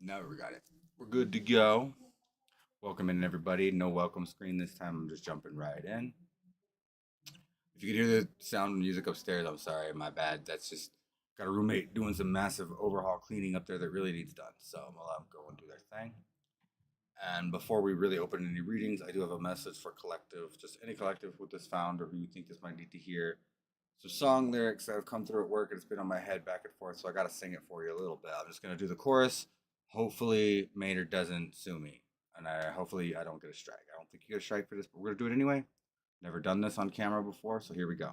Now we got it. We're good to go. Welcome in, everybody. No welcome screen this time. I'm just jumping right in. If you can hear the sound of music upstairs, I'm sorry. My bad. That's just got a roommate doing some massive overhaul cleaning up there that really needs done. So I'm gonna let them go and do their thing. And before we really open any readings, I do have a message for collective, just any collective with this found or who you think this might need to hear. Some song lyrics that have come through at work and it's been on my head back and forth, so I gotta sing it for you a little bit. I'm just gonna do the chorus. Hopefully Maynard doesn't sue me. And hopefully I don't get a strike. I don't think you get a strike for this, but we're gonna do it anyway. Never done this on camera before, so here we go.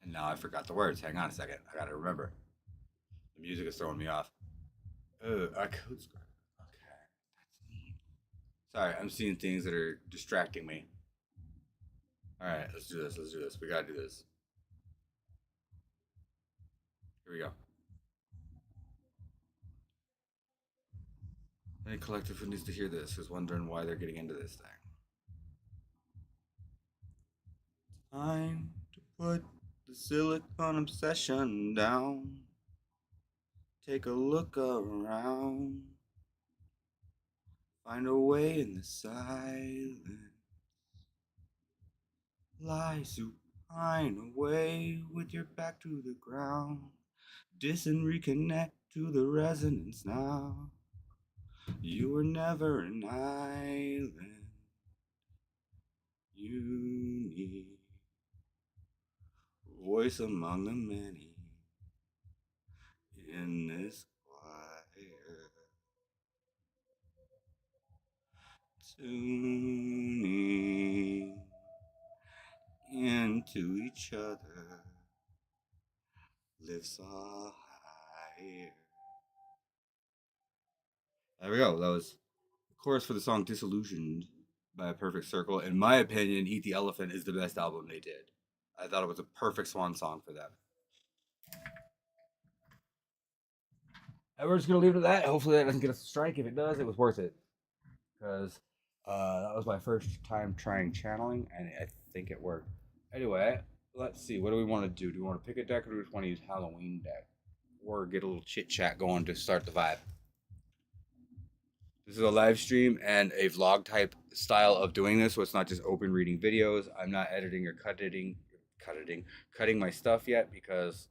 And now I forgot the words. Hang on a second. I gotta remember. The music is throwing me off. I code script. Okay, that's neat. Sorry, I'm seeing things that are distracting me. All right, let's do this. Let's do this. We gotta do this. Here we go. Any collective who needs to hear this is wondering why they're getting into this thing. Time to put the silicon obsession down. Take a look around. Find a way in the silence. Lie supine away with your back to the ground. Dis and reconnect to the resonance now. You were never an island. You need a voice among the many in this choir. Tuning into each other lifts all higher. There we go. That was the chorus for the song Disillusioned by A Perfect Circle. In my opinion, Eat the Elephant is the best album they did. I thought it was a perfect swan song for them. And we're just going to leave it at that. Hopefully, that doesn't get us a strike. If it does, it was worth it. Because that was my first time trying channeling, and I think it worked. Anyway, let's see. What do we want to do? Do we want to pick a deck, or do we just want to use Halloween deck? Or get a little chit chat going to start the vibe? This is a live stream and a vlog type style of doing this, so it's not just open reading videos. I'm not editing or cutting my stuff yet because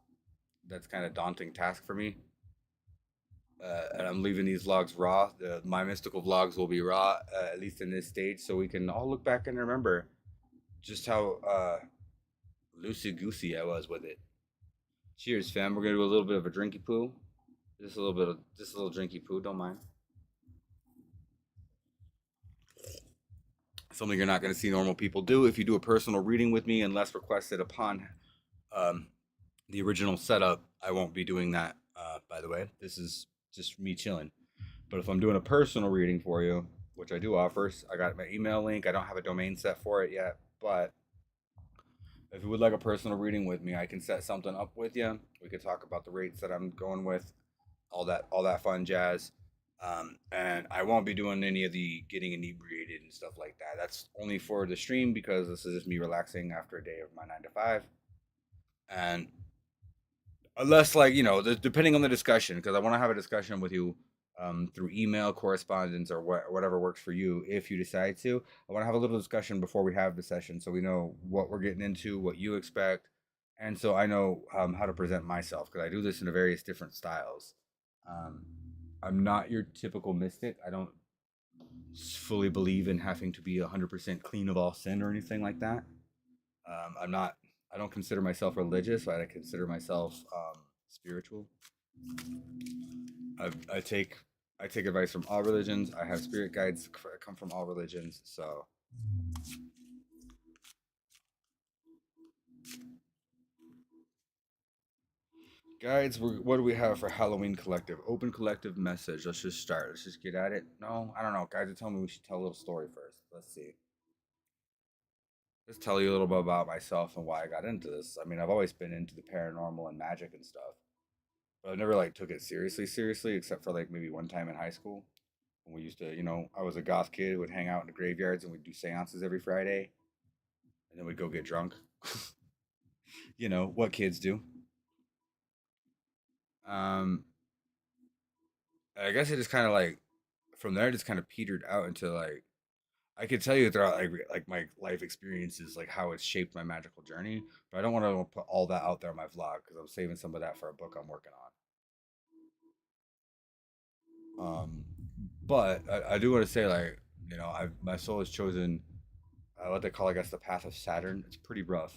that's kind of daunting task for me. And I'm leaving these vlogs raw. My mystical vlogs will be raw, at least in this stage, so we can all look back and remember just how loosey goosey I was with it. Cheers, fam. We're gonna do a little bit of a drinky poo. Just a little drinky poo. Don't mind. Something you're not going to see normal people do if you do a personal reading with me, unless requested upon um, the original setup. I won't be doing that. By the way, this is just me chilling. But if I'm doing a personal reading for you, which I do offer, I got my email link. I don't have a domain set for it yet, but if you would like a personal reading with me, I can set something up with you. We could talk about the rates that I'm going with, all that fun jazz. And I won't be doing any of the getting inebriated and stuff like that. That's only for the stream because this is just me relaxing after a day of my 9 to 5. And unless, like, depending on the discussion, because I want to have a discussion with you through email correspondence or whatever works for you. If you decide to, I want to have a little discussion before we have the session, so we know what we're getting into, what you expect, and so I know how to present myself because I do this in a various different styles. Um, I'm not your typical mystic. I don't fully believe in having to be 100% clean of all sin or anything like that. I'm not. I don't consider myself religious. I consider myself spiritual. I take advice from all religions. I have spirit guides that come from all religions. So guides, what do we have for Halloween collective? Open collective message. Let's just start. Let's just get at it. No, I don't know. Guys are telling me we should tell a little story first. Let's see. Let's tell you a little bit about myself and why I got into this. I mean, I've always been into the paranormal and magic and stuff, but I never like took it seriously, except for like maybe one time in high school when we used to, I was a goth kid who would hang out in the graveyards and we'd do seances every Friday. and then we'd go get drunk. You know what kids do. Um, I guess it just kind of like from there, it just kind of petered out into like I could tell you throughout like my life experiences, like how it's shaped my magical journey. But I don't want to put all that out there in my vlog because I'm saving some of that for a book I'm working on. But I do want to say like I my soul has chosen what they call I guess the path of Saturn. It's pretty rough.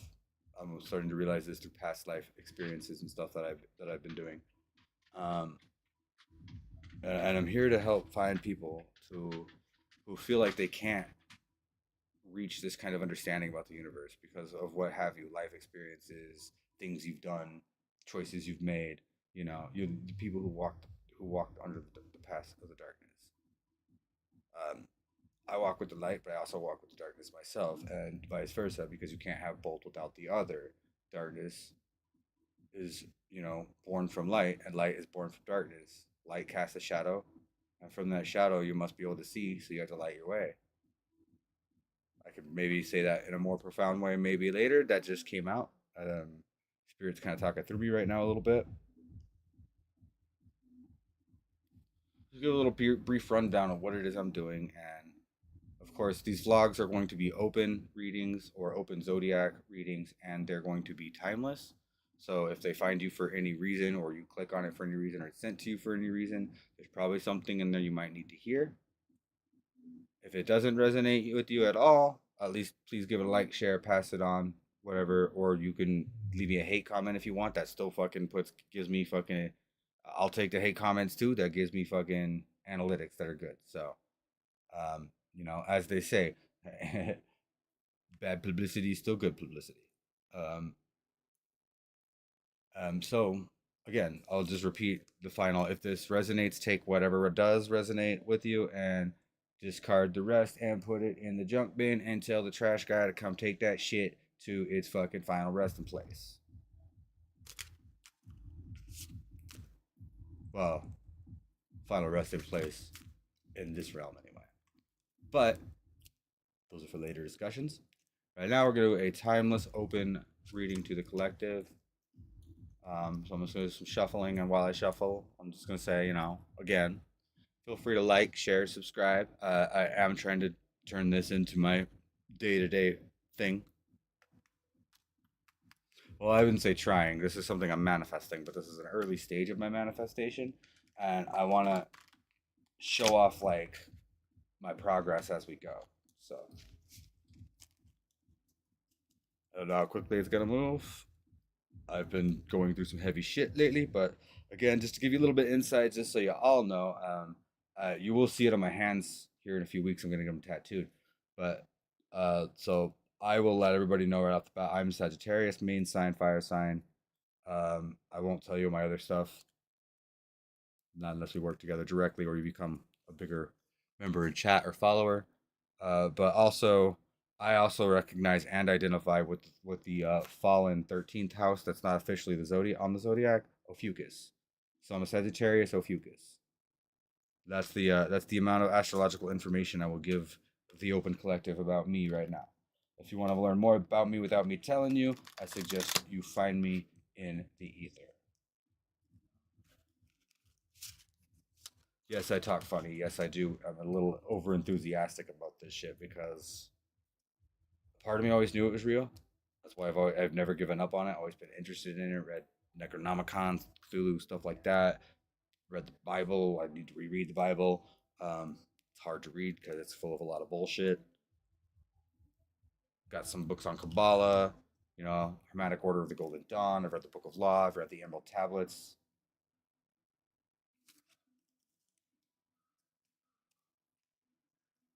I'm starting to realize this through past life experiences and stuff that I've been doing. Um, and I'm here to help find people who feel like they can't reach this kind of understanding about the universe because of what have you, life experiences, things you've done, choices you've made. You the people who walked under the path of the darkness. Um, I walk with the light, but I also walk with the darkness myself, and vice versa, because you can't have both without the other. Darkness is, born from light, and light is born from darkness. Light casts a shadow, and from that shadow, you must be able to see, so you have to light your way. I could maybe say that in a more profound way, maybe later. That just came out. Spirit's kind of talking through me right now a little bit. Just give a little brief rundown of what it is I'm doing, and of course, these vlogs are going to be open readings or open zodiac readings, and they're going to be timeless. So if they find you for any reason, or you click on it for any reason, or it's sent to you for any reason, there's probably something in there you might need to hear. If it doesn't resonate with you at all, at least please give it a like, share, pass it on, whatever. Or you can leave me a hate comment if you want. That still fucking gives me fucking. I'll take the hate comments too. That gives me fucking analytics that are good. So, as they say, bad publicity is still good publicity. Um, so again, I'll just repeat the final. If this resonates, take whatever does resonate with you and discard the rest and put it in the junk bin and tell the trash guy to come take that shit to its fucking final resting place. Well, final resting place in this realm anyway. But those are for later discussions. Right now, we're going to do a timeless open reading to the collective. So I'm just going to do some shuffling, and while I shuffle, I'm just going to say, again, feel free to like, share, subscribe. I am trying to turn this into my day-to-day thing. Well, I wouldn't say trying. This is something I'm manifesting, but this is an early stage of my manifestation, and I want to show off like my progress as we go. So I don't know how quickly it's gonna move. I've been going through some heavy shit lately, but again, just to give you a little bit of insight, just so you all know, you will see it on my hands here in a few weeks. I'm gonna get them tattooed, but so I will let everybody know right off the bat. I'm Sagittarius, main sign, fire sign. I won't tell you my other stuff, not unless we work together directly or you become a bigger member in chat or follower. But also, I also recognize and identify with the fallen 13th house. That's not officially the zodiac on the zodiac. Ophiuchus. So I'm a Sagittarius Ophiuchus. That's the amount of astrological information I will give the open collective about me right now. If you want to learn more about me without me telling you, I suggest you find me in the ether. Yes, I talk funny. Yes, I do. I'm a little over enthusiastic about this shit because part of me always knew it was real. That's why I've never given up on it. Always been interested in it. Read Necronomicon, Cthulhu, stuff like that. Read the Bible. I need to reread the Bible. It's hard to read because it's full of a lot of bullshit. Got some books on Kabbalah. Hermetic Order of the Golden Dawn. I've read the Book of Law. I've read the Emerald Tablets.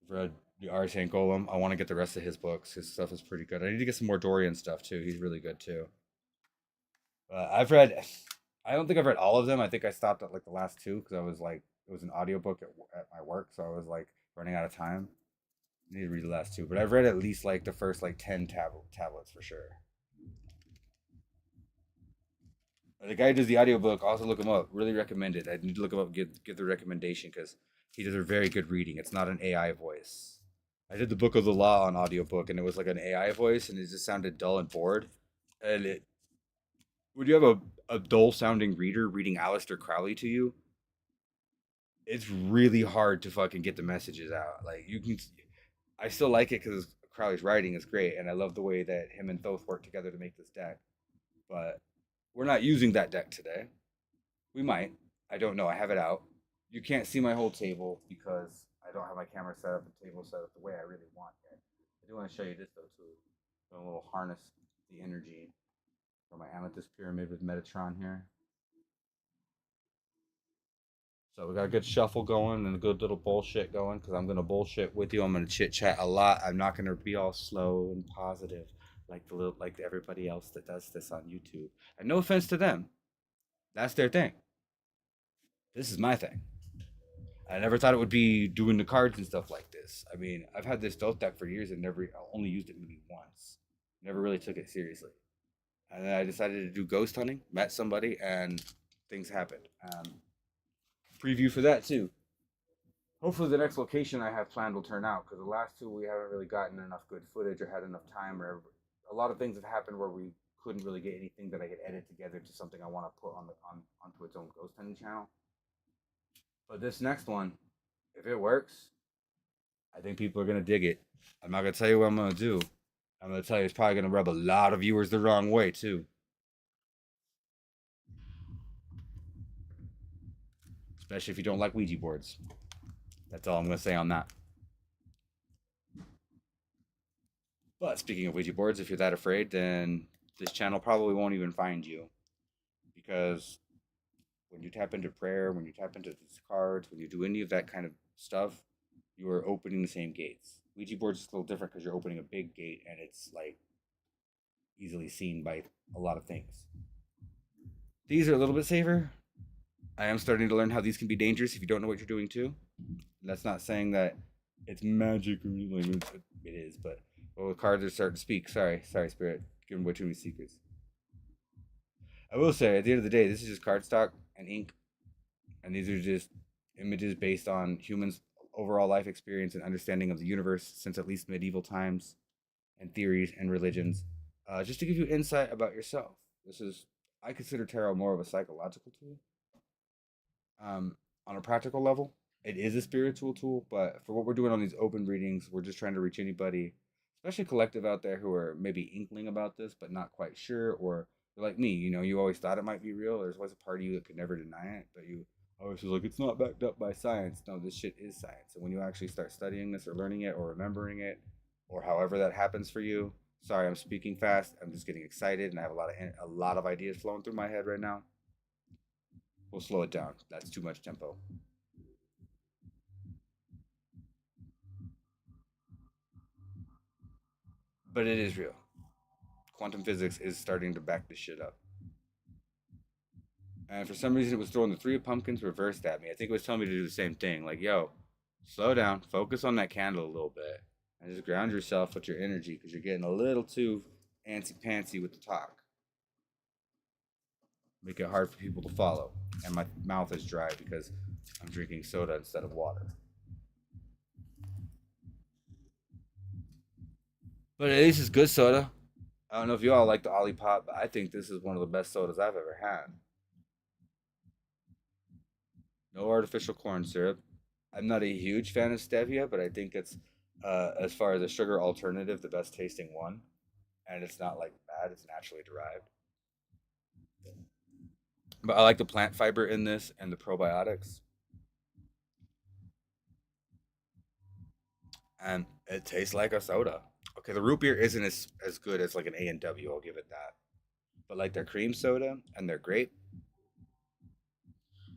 I've read the Arcane Golem. I want to get the rest of his books. His stuff is pretty good. I need to get some more Dorian stuff too. He's really good too. I've read. I don't think I've read all of them. I think I stopped at like the last two because I was like, it was an audiobook at my work, so I was like running out of time. I need to read the last two, but I've read at least like the first like 10 tablets for sure. The guy who does the audiobook, also look him up. Really recommend it. I need to look him up, give the recommendation because he does a very good reading. It's not an AI voice. I did the Book of the Law on audiobook, and it was like an AI voice, and it just sounded dull and bored. And it when you have a dull sounding reader reading Aleister Crowley to you, it's really hard to fucking get the messages out. Like you can, I still like it because Crowley's writing is great, and I love the way that him and Thoth work together to make this deck. But we're not using that deck today. We might. I don't know. I have it out. You can't see my whole table because I don't have my camera set up and table set up the way I really want yet. I do want to show you this though too. A little harness the energy for my amethyst pyramid with Metatron here. So we got a good shuffle going and a good little bullshit going because I'm gonna bullshit with you. I'm gonna chit chat a lot. I'm not gonna be all slow and positive like everybody else that does this on YouTube. And no offense to them, that's their thing. This is my thing. I never thought it would be doing the cards and stuff like this. I mean, I've had this Thoth deck for years and never only used it maybe once. Never really took it seriously. And then I decided to do ghost hunting, met somebody, and things happened. Preview for that too. Hopefully, the next location I have planned will turn out because the last two we haven't really gotten enough good footage or had enough time, or a lot of things have happened where we couldn't really get anything that I could edit together to something I want to put onto its own ghost hunting channel. But this next one, if it works, I think people are gonna dig it. I'm not gonna tell you what I'm gonna do. I'm gonna tell you it's probably gonna rub a lot of viewers the wrong way too. Especially if you don't like Ouija boards. That's all I'm gonna say on that. But speaking of Ouija boards, if you're that afraid, then this channel probably won't even find you. Because when you tap into prayer, when you tap into these cards, when you do any of that kind of stuff, you are opening the same gates. Ouija boards is a little different because you're opening a big gate and it's like easily seen by a lot of things. These are a little bit safer. I am starting to learn how these can be dangerous if you don't know what you're doing too. And that's not saying that it's magic or anything. It is, but the cards are starting to speak. Sorry, Spirit, giving away too many secrets. I will say, at the end of the day, this is just cardstock and ink, and these are just images based on humans' overall life experience and understanding of the universe since at least medieval times, and theories and religions, just to give you insight about yourself. This is, I consider tarot more of a psychological tool. On a practical level, it is a spiritual tool, but for what we're doing on these open readings, we're just trying to reach anybody, especially collective out there who are maybe inkling about this but not quite sure, or they're like me, you always thought it might be real. There's always a part of you that could never deny it, but you always was like, it's not backed up by science. No, this shit is science. And when you actually start studying this or learning it or remembering it, or however that happens for you, sorry, I'm speaking fast. I'm just getting excited, and I have a lot of ideas flowing through my head right now. We'll slow it down. That's too much tempo. But it is real. Quantum physics is starting to back this shit up. And for some reason, it was throwing the three of pumpkins reversed at me. I think it was telling me to do the same thing. Like, yo, slow down, focus on that candle a little bit, and just ground yourself with your energy because you're getting a little too antsy pantsy with the talk. Make it hard for people to follow. And my mouth is dry because I'm drinking soda instead of water. But at least it's good soda. I don't know if you all like the Olipop, but I think this is one of the best sodas I've ever had. No artificial corn syrup. I'm not a huge fan of stevia, but I think it's, as far as a sugar alternative, the best tasting one. And it's not like bad, it's naturally derived. But I like the plant fiber in this and the probiotics. And it tastes like a soda. Okay, the root beer isn't as good as like an A&W, I'll give it that. But like their cream soda and their grape,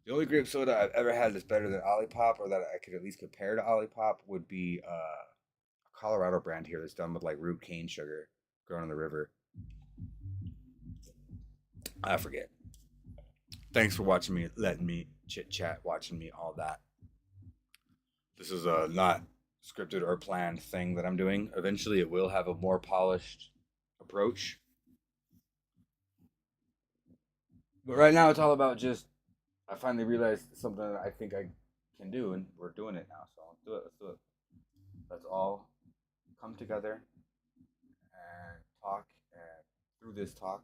the only grape soda I've ever had that's better than Olipop, or that I could at least compare to Olipop, would be a Colorado brand here that's done with like root cane sugar grown in the river. I forget. Thanks for watching me, letting me chit chat, watching me, all that. This is a not scripted or planned thing that I'm doing. Eventually, it will have a more polished approach. But right now, it's all about just. I finally realized something that I think I can do, and we're doing it now. So let's do it. Let's do it. That's all come together and talk, and through this talk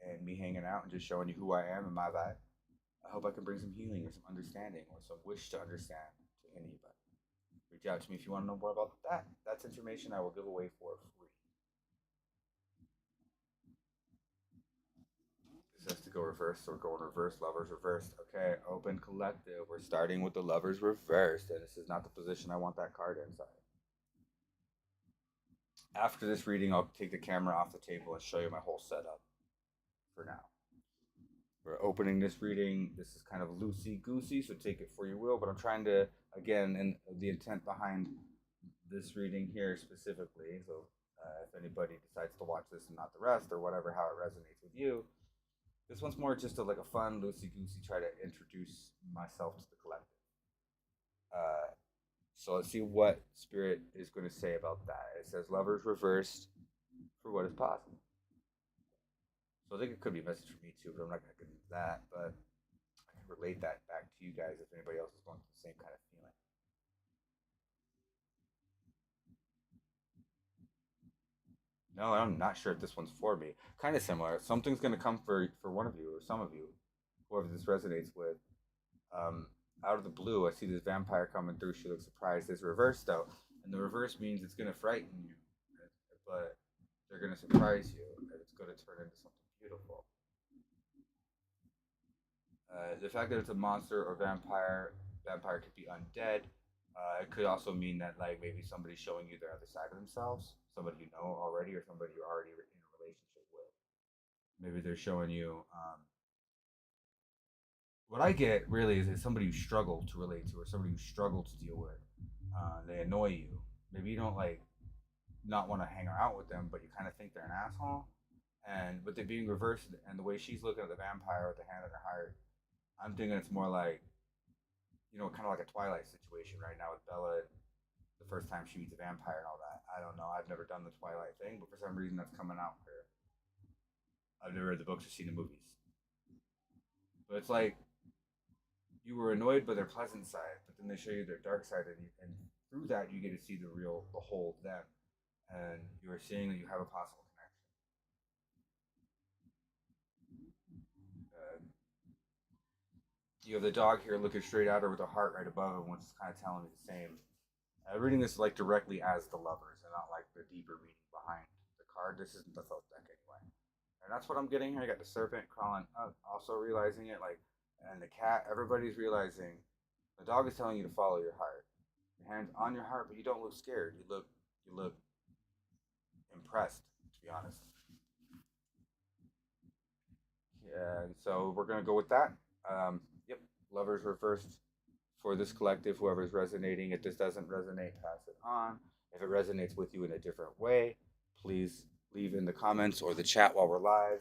and me hanging out and just showing you who I am and my vibe, I hope I can bring some healing or some understanding or some wish to understand to anybody. Reach out to me if you want to know more about that. That's information I will give away for free. This has to go reverse, so we're going reverse, lovers reversed. Okay, open collective. We're starting with the lovers reversed, and this is not the position I want that card inside. After this reading, I'll take the camera off the table and show you my whole setup for now. We're opening this reading. This is kind of loosey goosey, so take it for you will. But I'm trying to, again, and the intent behind this reading here specifically. So if anybody decides to watch this and not the rest, or whatever, how it resonates with you, this one's more just like a fun loosey goosey try to introduce myself to the collective. Uh, so let's see what Spirit is going to say about that. It says lovers reversed for what is possible. So I think it could be a message for me too, but I'm not going to get into that. But I can relate that back to you guys if anybody else is going through the same kind of feeling. No, I'm not sure if this one's for me. Kind of similar. Something's going to come for one of you or some of you, whoever this resonates with. Um, Out of the blue, I see this vampire coming through. She looks surprised. It's reversed though, and the reverse means it's going to frighten you, but they're going to surprise you, and it's going to turn into something beautiful. The fact that it's a monster or vampire could be undead. It could also mean that like maybe somebody's showing you their other side of themselves, somebody you know already, or somebody you're already in a relationship with. Maybe they're showing you. What I get really is somebody you struggle to relate to, or somebody you struggle to deal with. They annoy you. Maybe you don't like not want to hang out with them, but you kind of think they're an asshole. And with it being reversed, and the way she's looking at the vampire with the hand on her heart, I'm thinking it's more like, kind of like a Twilight situation right now with Bella. The first time she meets a vampire and all that. I don't know. I've never done the Twilight thing, but for some reason that's coming out here. I've never read the books or seen the movies. But it's like you were annoyed by their pleasant side, but then they show you their dark side, and through that you get to see the whole them, and you are seeing that you have a possible connection. Uh, you have the dog here looking straight at her with a heart right above it, which is kind of telling me the same. Reading this like directly as the lovers, and not like the deeper meaning behind the card. This isn't the felt deck anyway, and that's what I'm getting here. I got the serpent crawling up, also realizing it, like, and the cat. Everybody's realizing the dog is telling you to follow your heart. Your hands on your heart, but you don't look scared. You look impressed, to be honest. Yeah, so we're gonna go with that. Yep, lovers reversed for this collective. Whoever's resonating, if this doesn't resonate, pass it on. If it resonates with you in a different way, please leave in the comments or the chat while we're live.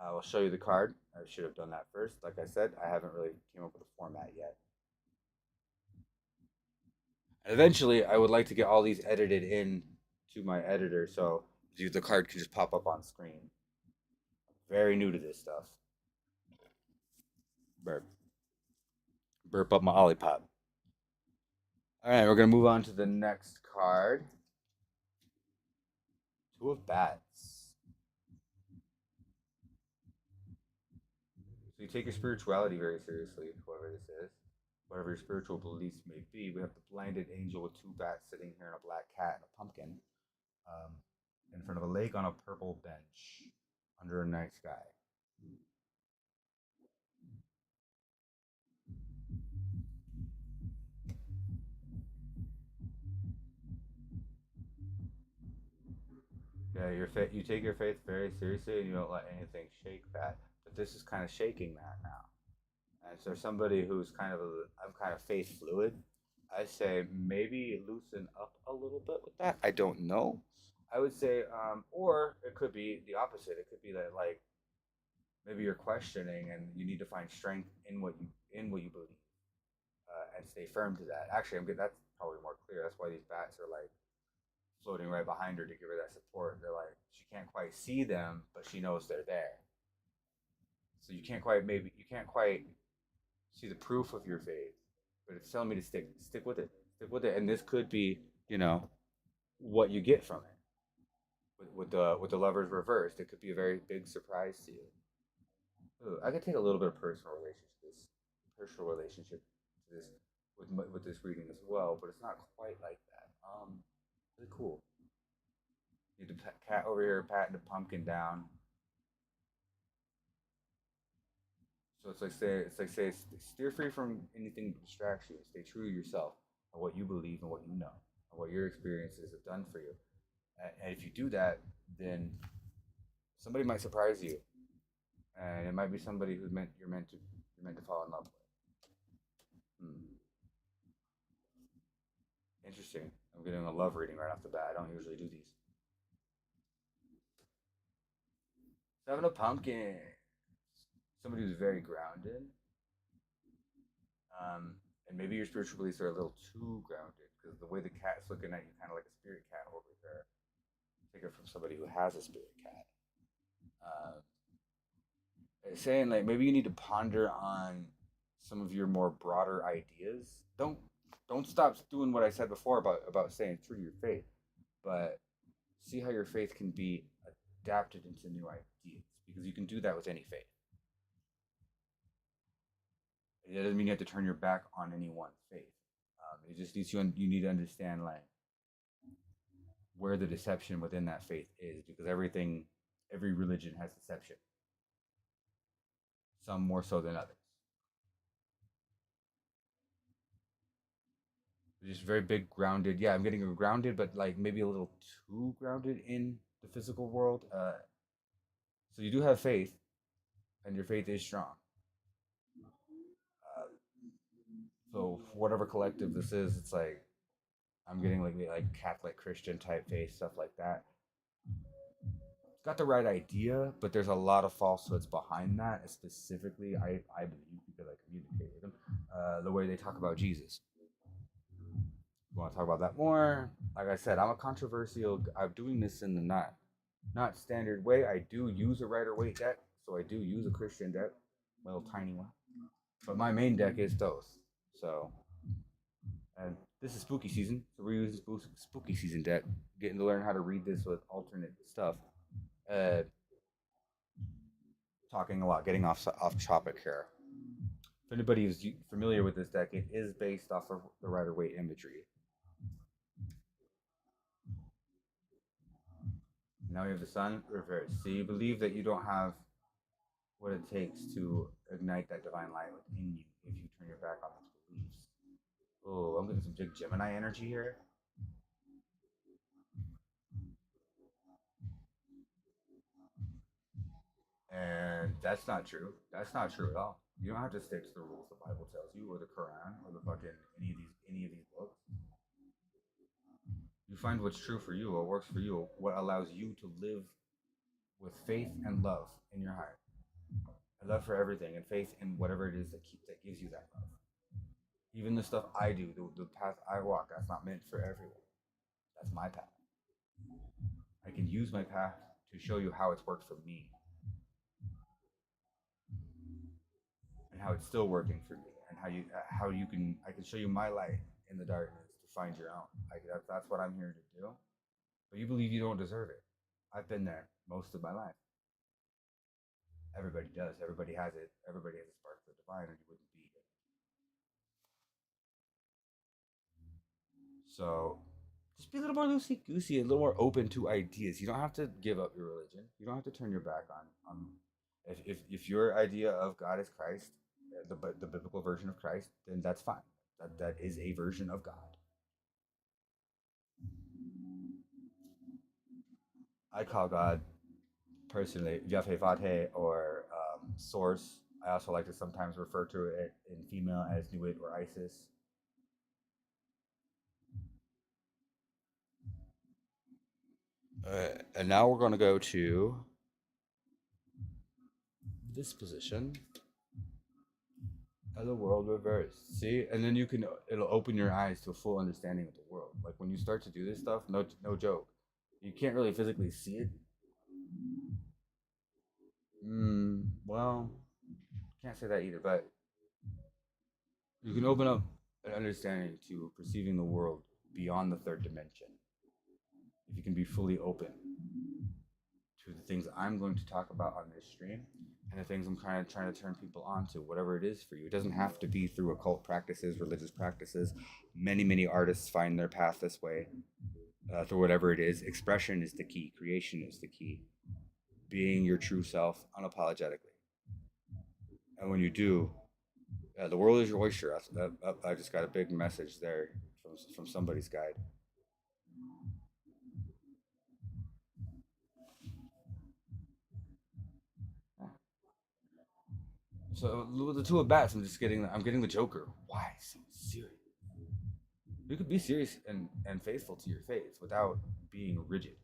I will show you the card. I should have done that first. Like I said, I haven't really came up with a format yet. And eventually, I would like to get all these edited in to my editor so the card can just pop up on screen. Very new to this stuff. Burp. Burp up my olipop. All right, we're going to move on to the next card. Two of Bats. So you take your spirituality very seriously, whoever this is. Whatever your spiritual beliefs may be. We have the blinded angel with two bats sitting here and a black cat and a pumpkin um, in front of a lake on a purple bench under a night sky. Yeah, you take your faith very seriously and you don't let anything shake that. But this is kind of shaking that now. And so somebody who's I'm kind of faith fluid. I say maybe loosen up a little bit with that. I don't know. I would say, or it could be the opposite. It could be that like maybe you're questioning and you need to find strength in what you believe, and stay firm to that. Actually, I'm good. That's probably more clear. That's why these bats are like floating right behind her to give her that support. They're like she can't quite see them, but she knows they're there. So you can't quite see the proof of your faith, but it's telling me to stick with it, and this could be, what you get from it. With the lovers reversed, it could be a very big surprise to you. Ooh, I could take a little bit of personal relationship to this with this reading as well, but it's not quite like that. Really cool. You the cat over here patting the pumpkin down. So it's like say steer free from anything that distracts you. Stay true to yourself and what you believe and what you know and what your experiences have done for you. And if you do that, then somebody might surprise you, and it might be somebody who's meant to fall in love with. Hmm. Interesting. I'm getting a love reading right off the bat. I don't usually do these. Seven of Pumpkins. Somebody who's very grounded. And maybe your spiritual beliefs are a little too grounded because the way the cat's looking at you, kind of like a spirit cat over there. Take it from somebody who has a spirit cat. Uh, saying like maybe you need to ponder on some of your more broader ideas. Don't stop doing what I said before about staying true to your faith, but see how your faith can be adapted into new ideas because you can do that with any faith. It doesn't mean you have to turn your back on any one faith. It just needs you need to understand like where the deception within that faith is because every religion has deception, some more so than others. Just very big grounded. Yeah, I'm getting grounded, but like maybe a little too grounded in the physical world. So you do have faith, and your faith is strong. Uh, so for whatever collective this is, it's like I'm getting like Catholic Christian type faith stuff like that. It's got the right idea, but there's a lot of falsehoods behind that. Specifically, I believe because I communicate with them, the way they talk about Jesus. You want to talk about that more? Like I said, I'm a controversial. I'm doing this in the not standard way. I do use a Rider Waite deck, so I do use a Christian deck, a little tiny one. But my main deck is Thoth. So, and this is spooky season, so we're using spooky season deck, getting to learn how to read this with alternate stuff. Uh, Talking a lot, getting off topic here. If anybody is familiar with this deck, it is based off of the Rider Waite imagery. Now we have the Sun reversed. So you believe that you don't have what it takes to ignite that divine light within you if you turn your back on those beliefs. Oh, I'm getting some big Gemini energy here. And that's not true. That's not true at all. You don't have to stick to the rules the Bible tells you, or the Quran, or the fucking any of these books. You find what's true for you, what works for you, what allows you to live with faith and love in your heart, and love for everything, and faith in whatever it is that gives you that love. Even the stuff I do, the path I walk, that's not meant for everyone. That's my path. I can use my path to show you how it's worked for me and how it's still working for me, and how you can I can show you my light in the darkness to find your own. That's what I'm here to do. But you believe you don't deserve it. I've been there most of my life. Everybody does. Everybody has it. Everybody has a spark of the divine, or you wouldn't be here. So just be a little more loosey goosey, a little more open to ideas. You don't have to give up your religion. You don't have to turn your back on. If your idea of God is Christ, the biblical version of Christ, then that's fine. That is a version of God. I call God personally Yahweh or Source. I also like to sometimes refer to it in female as Nuit or Isis. And now we're going to go to this position of the world reversed. See, and then it'll open your eyes to a full understanding of the world. Like when you start to do this stuff, no joke, you can't really physically see it. Well, can't say that either, but you can open up an understanding to perceiving the world beyond the third dimension. if you can be fully open to the things I'm going to talk about on this stream and the things I'm kind of trying to turn people on to, whatever it is for you. It doesn't have to be through occult practices, religious practices. Many artists find their path this way, through whatever it is. Expression is the key, creation is the key. Being your true self unapologetically. And when you do, the world is your oyster. I just got a big message there from somebody's guide. So with the two of bats, I'm getting the Joker. Why so serious? You could be serious and faithful to your faith without being rigid.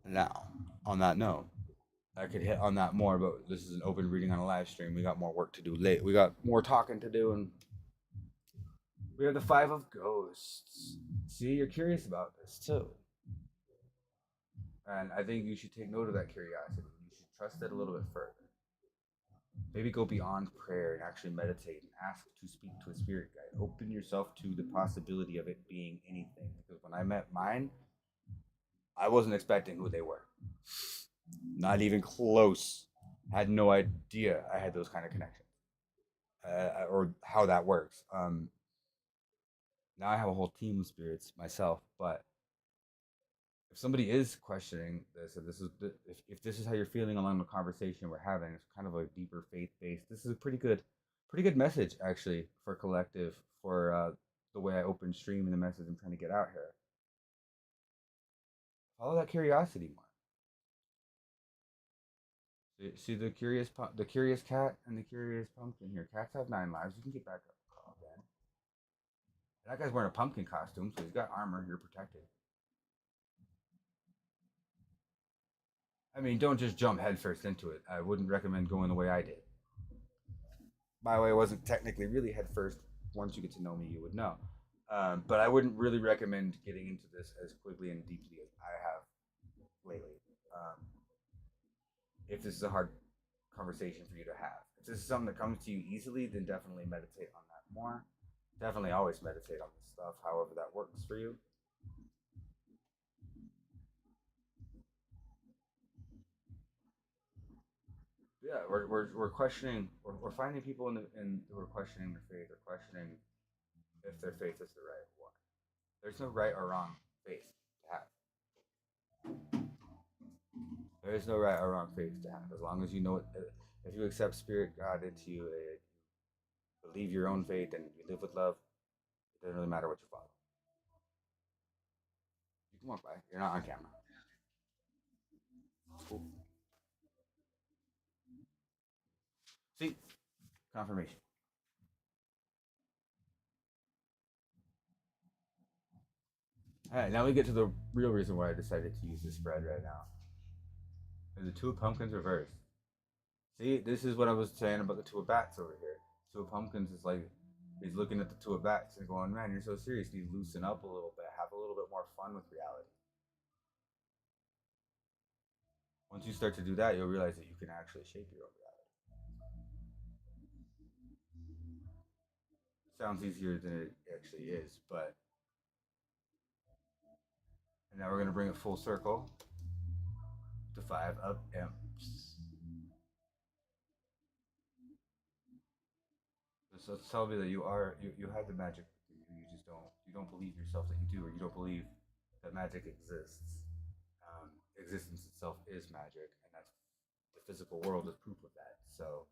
Now, on that note, I could hit on that more, but this is an open reading on a live stream. We got more work to do late. We got more talking to do, and we have the Five of Ghosts. See, you're curious about this too. And I think you should take note of that curiosity. You should trust it a little bit further. Maybe go beyond prayer and actually meditate and ask to speak to a spirit guide. Open yourself to the possibility of it being anything. Because when I met mine, I wasn't expecting who they were. Not even close. Had no idea I had those kind of connections, or how that works. Now I have a whole team of spirits myself, but if somebody is questioning this, if this is how you're feeling along the conversation we're having, it's kind of a deeper faith based. This is a pretty good message actually for collective, for the way I open stream and the message I'm trying to get out here. Follow that curiosity more. See the curious cat and the curious pumpkin here. Cats have 9 lives. You can get back up. Oh, man. That guy's wearing a pumpkin costume, so he's got armor. You're protected. I mean, don't just jump headfirst into it. I wouldn't recommend going the way I did. My way wasn't technically really headfirst. Once you get to know me, you would know. But I wouldn't really recommend getting into this as quickly and deeply as I have lately. Um, if this is a hard conversation for you to have, if this is something that comes to you easily, then definitely meditate on that more. Definitely always meditate on this stuff, however that works for you. Yeah, we're questioning, we're finding people who are questioning their faith, or questioning if their faith is the right one. There's no right or wrong faith to have. There is no right or wrong faith to have, as long as you know it. If you accept Spirit God into you, believe your own faith, and you live with love, it doesn't really matter what you follow. You can walk by. You're not on camera. Cool. See, confirmation. All right, now we get to the real reason why I decided to use this spread right now. And the two pumpkins reversed. See, this is what I was saying about the two of bats over here. Two of pumpkins is like he's looking at the two of bats and going, "Man, you're so serious. You need to loosen up a little bit. Have a little bit more fun with reality." Once you start to do that, you'll realize that you can actually shape your own reality. It sounds easier than it actually is, but and now we're gonna bring it full circle to Five of Imps. So tell me that you have the magic. You just don't believe yourself that you do, or you don't believe that magic exists. Existence itself is magic, and that's the physical world is proof of that. So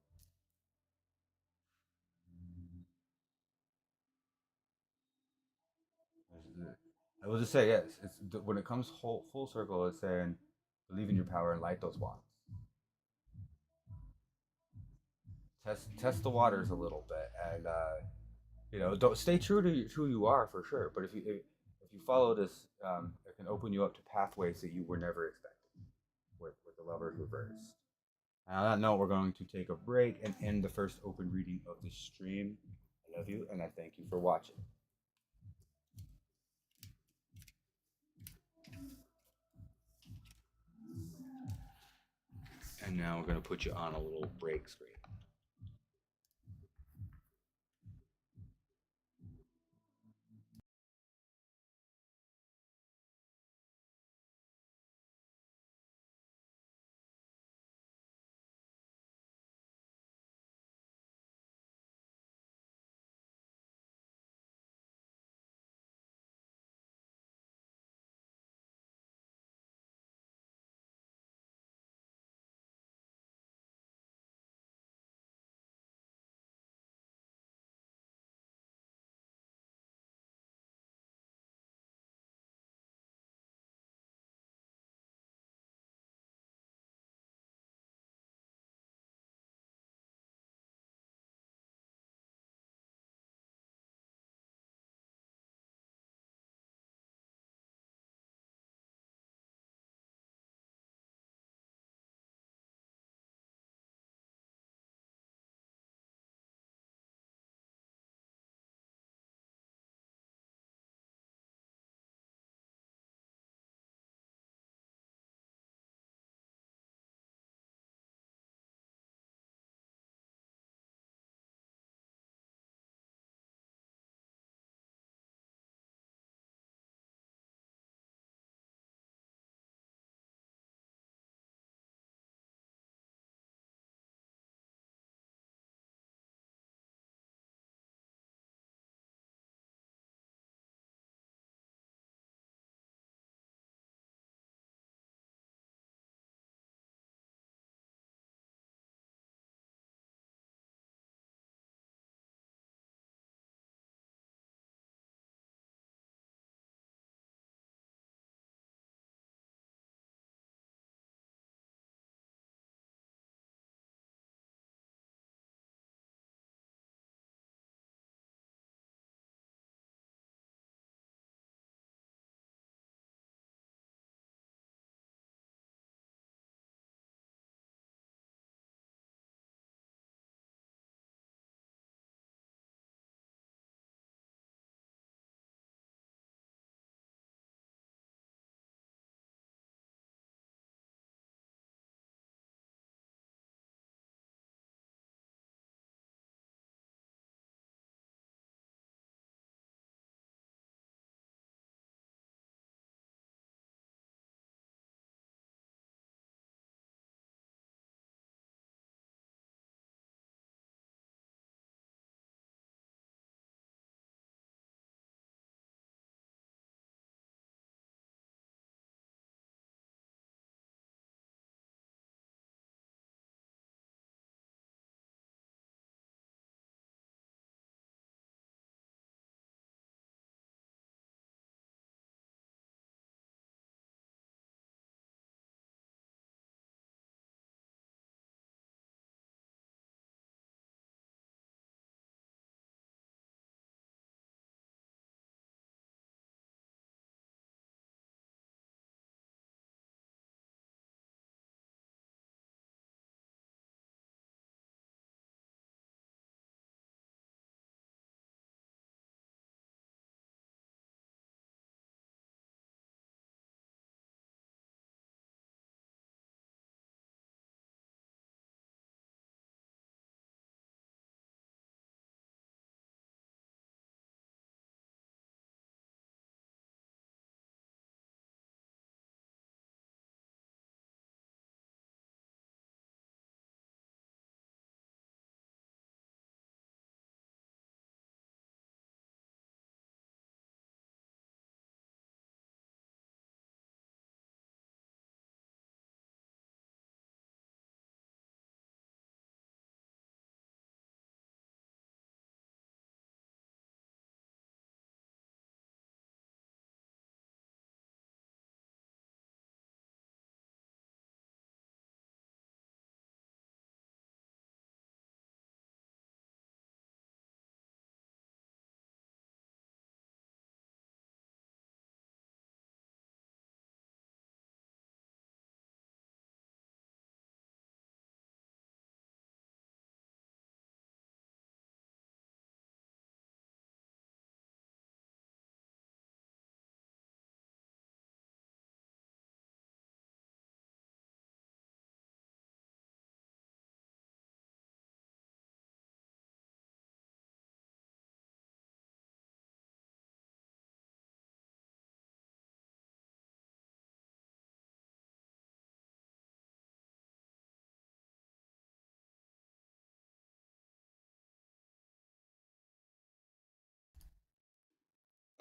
I will just say yes. It's when it comes full circle, it's saying believe in your power and light those wands. Test the waters a little bit, and don't stay true to who you are for sure. But if you follow this, it can open you up to pathways that you were never expecting with the lovers reversed. And on that note, we're going to take a break and end the first open reading of the stream. I love you, and I thank you for watching. And now we're going to put you on a little break screen.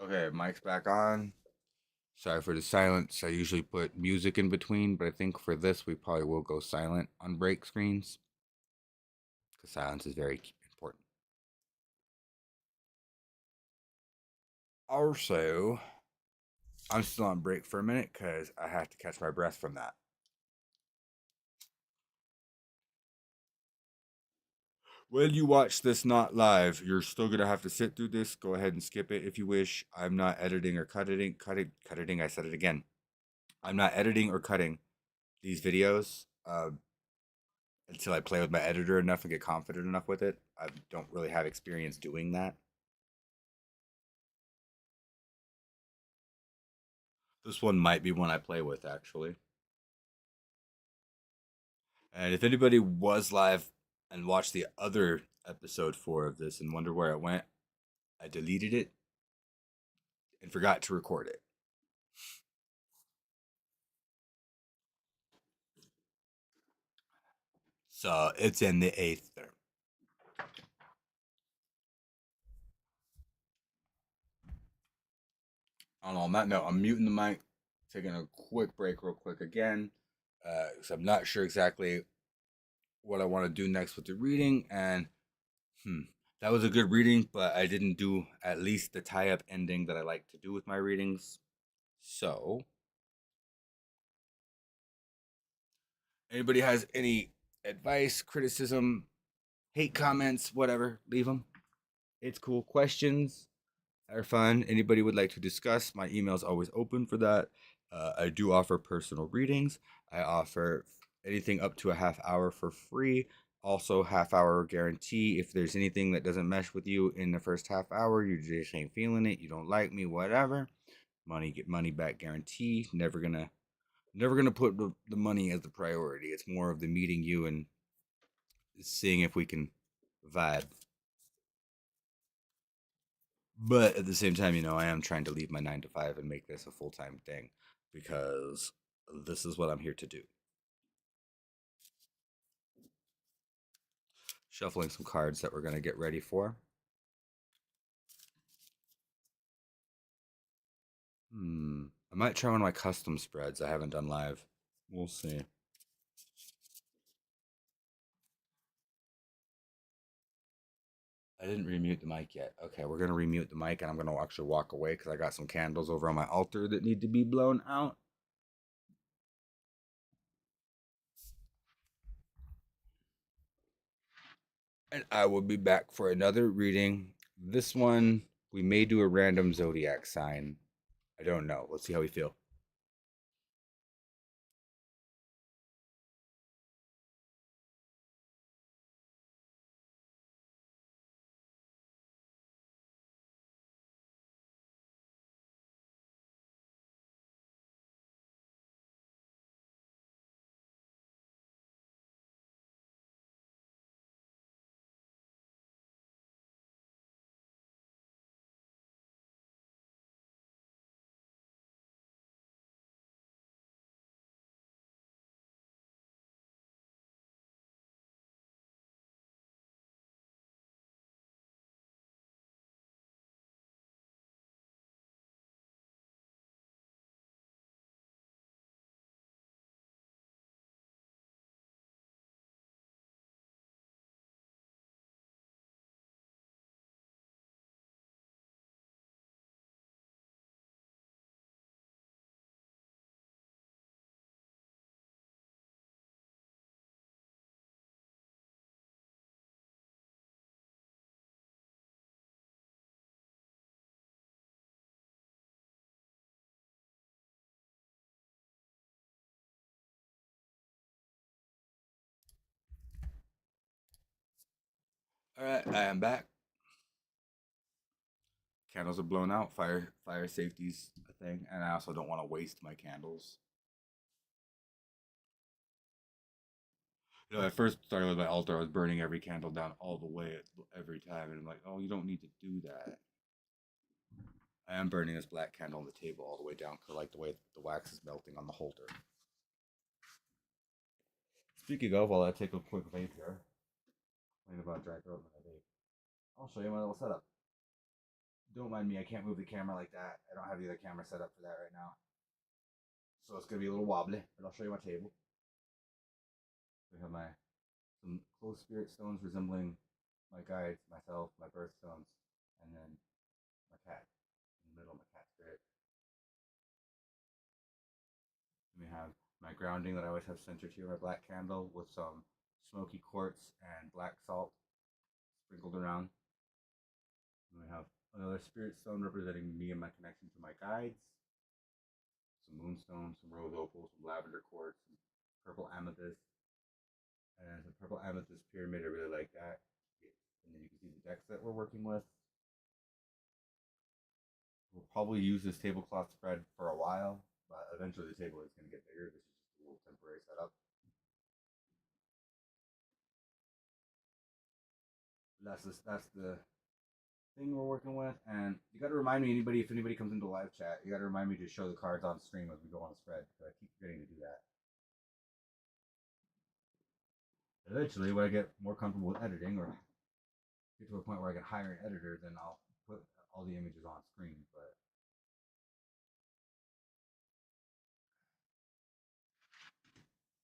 Okay, mic's back on. Sorry for the silence. I usually put music in between, but I think for this we probably will go silent on break screens because silence is very important. Also, I'm still on break for a minute because I have to catch my breath from that. When you watch this not live, you're still gonna have to sit through this. Go ahead and skip it if you wish. I'm not editing or cutting. I said it again. I'm not editing or cutting these videos until I play with my editor enough and get confident enough with it. I don't really have experience doing that. This one might be one I play with actually. And if anybody was live and watched the other episode 4 of this and wonder where it went, I deleted it and forgot to record it. So it's in the 8th there. And on that note, I'm muting the mic, taking a quick break, real quick again, because I'm not sure exactly what I want to do next with the reading. And that was a good reading, but I didn't do at least the tie-up ending that I like to do with my readings. So, anybody has any advice, criticism, hate comments, whatever, leave them. It's cool. Questions are fun. Anybody would like to discuss, my email is always open for that. I do offer personal readings. I offer anything up to a half hour for free. Also, half hour guarantee. If there's anything that doesn't mesh with you in the first half hour, you just ain't feeling it, you don't like me, whatever. Get money back guarantee. Never gonna put the money as the priority. It's more of the meeting you and seeing if we can vibe. But at the same time, I am trying to leave my 9 to 5 and make this a full time thing because this is what I'm here to do. Shuffling some cards that we're going to get ready for. I might try one of my custom spreads I haven't done live. We'll see. I didn't remute the mic yet. Okay, we're going to remute the mic and I'm going to actually walk away because I got some candles over on my altar that need to be blown out. And I will be back for another reading. This one, we may do a random zodiac sign. I don't know. Let's see how we feel. All right, I am back. Candles are blown out. Fire safety's a thing, and I also don't want to waste my candles. I first started with my altar. I was burning every candle down all the way every time, and I'm like, oh, you don't need to do that. I am burning this black candle on the table all the way down because I like the way the wax is melting on the holder. Speaking of, while I take a quick vape here, think about dry throat when I vape. I'll show you my little setup. Don't mind me, I can't move the camera like that. I don't have the other camera set up for that right now. So it's gonna be a little wobbly, but I'll show you my table. We have my some close spirit stones resembling my guides, myself, my birthstones, and then my cat in the middle, my cat spirit. And we have my grounding that I always have centered here, my black candle with some smoky quartz and black salt sprinkled around. And we have another spirit stone representing me and my connection to my guides. Some moonstone, some rose opal, some lavender quartz, some purple amethyst, and the purple amethyst pyramid. I really like that. And then you can see the decks that we're working with. We'll probably use this tablecloth spread for a while, but eventually the table is going to get bigger. This is just a little temporary setup. That's the thing we're working with, and you got to remind me, if anybody comes into live chat, you got to remind me to show the cards on stream as we go on the spread, because I keep forgetting to do that. Eventually, when I get more comfortable with editing, or get to a point where I can hire an editor, then I'll put all the images on screen. But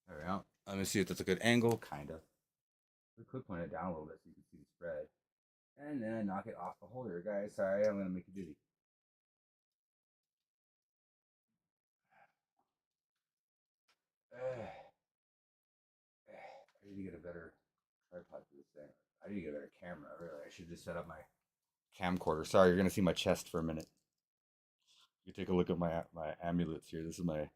there we go. Let me see if that's a good angle. Kind of. We could point it down a little bit so you can see the spread. And then knock it off the holder, guys. Sorry, I'm gonna make you dizzy. I need to get a better tripod for this thing. I need to get a better camera. Really, I should just set up my camcorder. Sorry, you're gonna see my chest for a minute. You take a look at my amulets here. This is my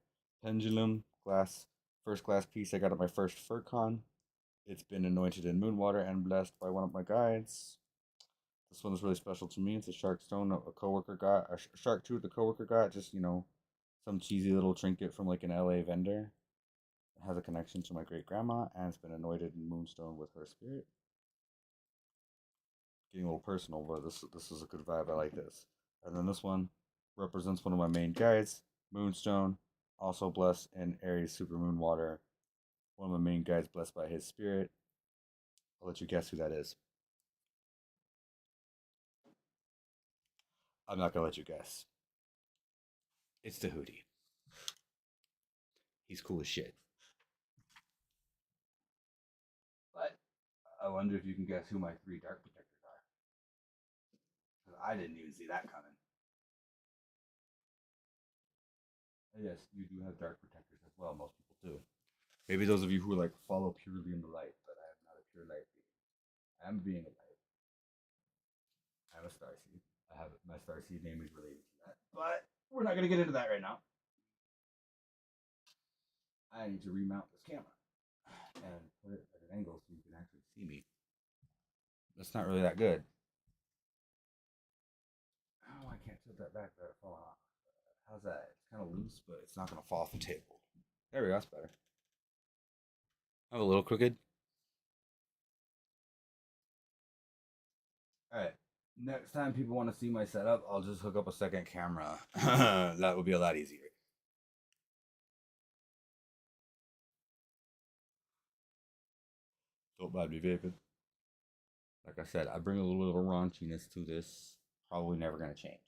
pendulum glass, first glass piece I got at my first FurCon. It's been anointed in moon water and blessed by one of my guides. This one is really special to me. It's a shark stone a coworker got, a shark tooth a coworker got. Just some cheesy little trinket from like an LA vendor. It has a connection to my great grandma, and it's been anointed in moonstone with her spirit. Getting a little personal, but this is a good vibe. I like this. And then this one represents one of my main guides, Moonstone, also blessed in Aries supermoon water. One of my main guides blessed by his spirit. I'll let you guess who that is. I'm not gonna let you guess. It's the Hootie. He's cool as shit. But I wonder if you can guess who my 3 dark protectors are. Because I didn't even see that coming. Yes, you do have dark protectors as well. Most people do. Maybe those of you who like follow purely in the light, but I am not a pure light being. I am being a light. I'm a starseed. I have my starseed name is related to that, but we're not gonna get into that right now. I need to remount this camera and put it at an angle so you can actually see me. That's not really that good. Oh, I can't tilt that back without it falling off. How's that? It's kind of loose, but it's not gonna fall off the table. There we go. That's better. I'm a little crooked. All right. Next time people want to see my setup, I'll just hook up a second camera. That would be a lot easier. Don't mind me vaping. Like I said, I bring a little bit of raunchiness to this. Probably never going to change.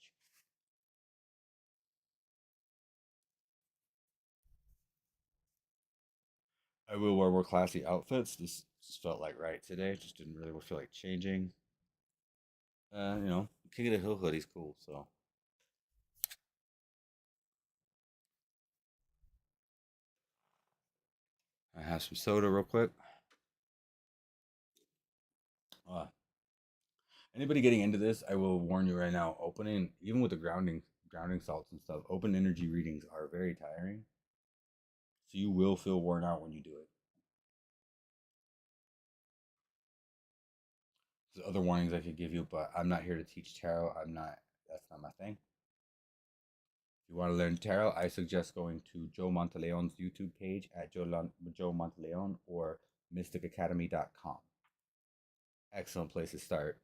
I will wear more classy outfits. This just felt like right today. Just didn't really feel like changing. King of the Hill hoodie's cool, so. I have some soda real quick. Uh, Anybody getting into this, I will warn you right now. Opening, even with the grounding salts and stuff, open energy readings are very tiring. So you will feel worn out when you do it. There's other warnings I could give you, but I'm not here to teach tarot. That's not my thing. If you want to learn tarot, I suggest going to Joe Monteleone's YouTube page at Joe Monteleone or mysticacademy.com. Excellent place to start.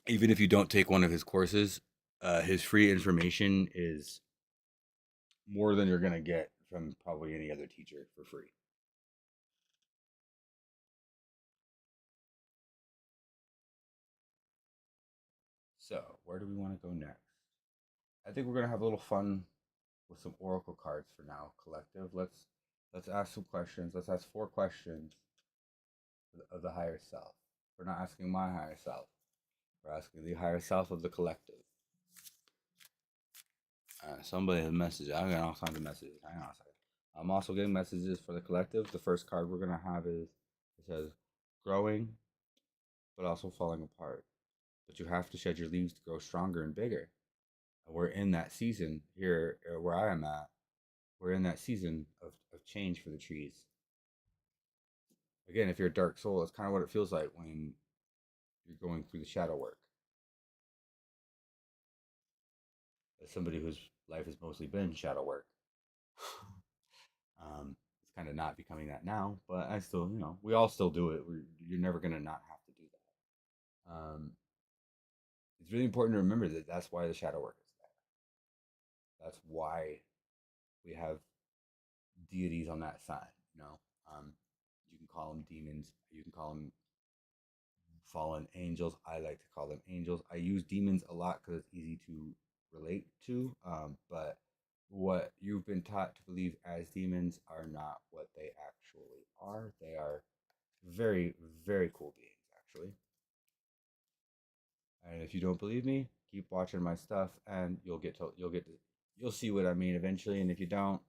Even if you don't take one of his courses, his free information is more than you're going to get from probably any other teacher for free. So, where do we want to go next? I think we're gonna have a little fun with some oracle cards for now, collective. Let's ask some questions. Let's ask 4 questions of the higher self. We're not asking my higher self. We're asking the higher self of the collective. Somebody has messages. I'm getting all kinds of messages. Hang on a second. I'm also getting messages for the collective. The first card we're gonna have is it says growing, but also falling apart. But you have to shed your leaves to grow stronger and bigger. We're in that season here where I am at. We're in that season of change for the trees. Again, if you're a dark soul, it's kind of what it feels like when you're going through the shadow work. As somebody whose life has mostly been shadow work, it's kind of not becoming that now, but I still, we all still do it. You're never going to not have to do that. It's really important to remember that that's why the shadow work is there. That's why we have deities on that side. You can call them demons, you can call them fallen angels. I like to call them angels. I use demons a lot because it's easy to relate to, but what you've been taught to believe as demons are not what they actually are. They are very, very cool beings, actually. And if you don't believe me, keep watching my stuff, and you'll see what I mean eventually. And if you don't,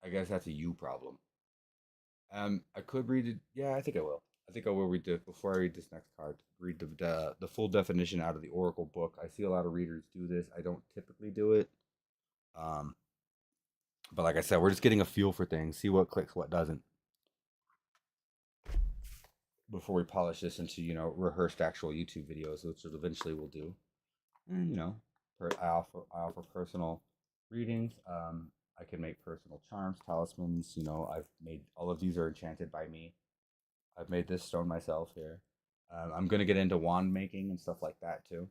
I guess that's a you problem. I could read it. Yeah, I think I will. I think I will read it before I read this next card. Read the full definition out of the Oracle book. I see a lot of readers do this. I don't typically do it. Um, but like I said, we're just getting a feel for things. See what clicks, what doesn't. Before we polish this into rehearsed actual YouTube videos, which eventually we'll do. And I offer personal readings. I can make personal charms, talismans. I've made all of these are enchanted by me. I've made this stone myself here. I'm gonna get into wand making and stuff like that too.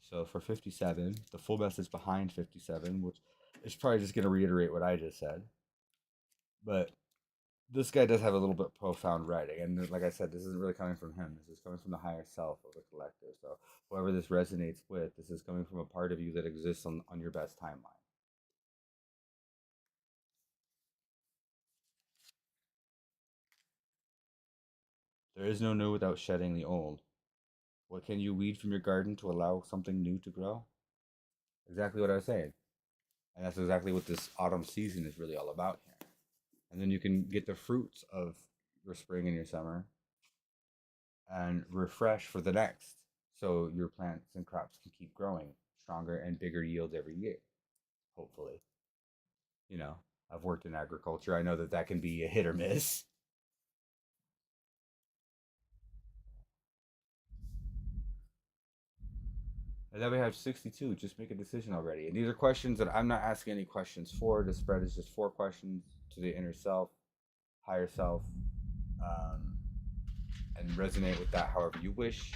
So for 57, the full message behind 57, which is probably just gonna reiterate what I just said, but this guy does have a little bit profound writing, and like I said, this isn't really coming from him. This is coming from the higher self of the collective. So whoever this resonates with, this is coming from a part of you that exists on your best timeline. There is no new without shedding the old. What can you weed from your garden to allow something new to grow? Exactly what I was saying. And that's exactly what this autumn season is really all about here. And then you can get the fruits of your spring and your summer and refresh for the next. So your plants and crops can keep growing stronger and bigger yields every year, hopefully. You know, I've worked in agriculture. I know that that can be a hit or miss. And then we have 62. Just make a decision already. And these are questions that I'm not asking any questions for. The spread is just 4 questions to the inner self, higher self, um, and resonate with that however you wish.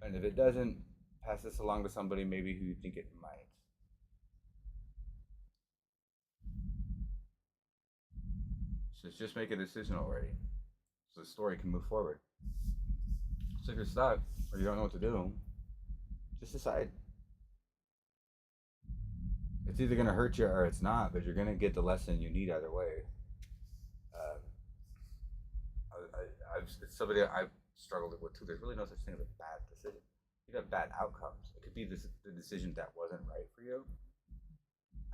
And if it doesn't, pass this along to somebody maybe who you think it might. So just make a decision already, so the story can move forward. So if you're stuck or you don't know what to do, just decide. It's either gonna hurt you or it's not, but you're gonna get the lesson you need either way. Um, it's somebody I've struggled with too. There's really no such thing as a bad decision. You have bad outcomes. It could be the decision that wasn't right for you.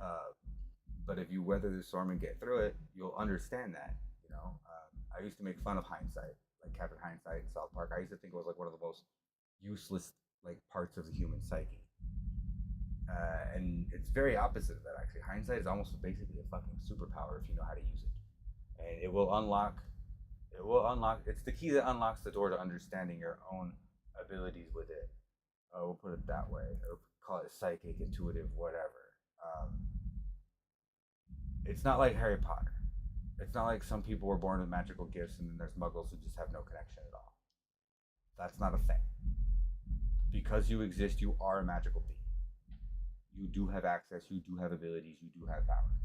Uh, but if you weather the storm and get through it, you'll understand that. I used to make fun of hindsight, like Captain Hindsight in South Park. I used to think it was like one of the most useless like parts of the human psyche. And it's very opposite of that actually. Hindsight is almost basically a fucking superpower if you know how to use it, and it will unlock. It will unlock. It's the key that unlocks the door to understanding your own abilities with it. We'll put it that way, or call it psychic, intuitive, whatever. It's not like Harry Potter. It's not like some people were born with magical gifts and then there's muggles who just have no connection at all. That's not a thing. Because you exist, you are a magical being. You do have access, you do have abilities, you do have powers.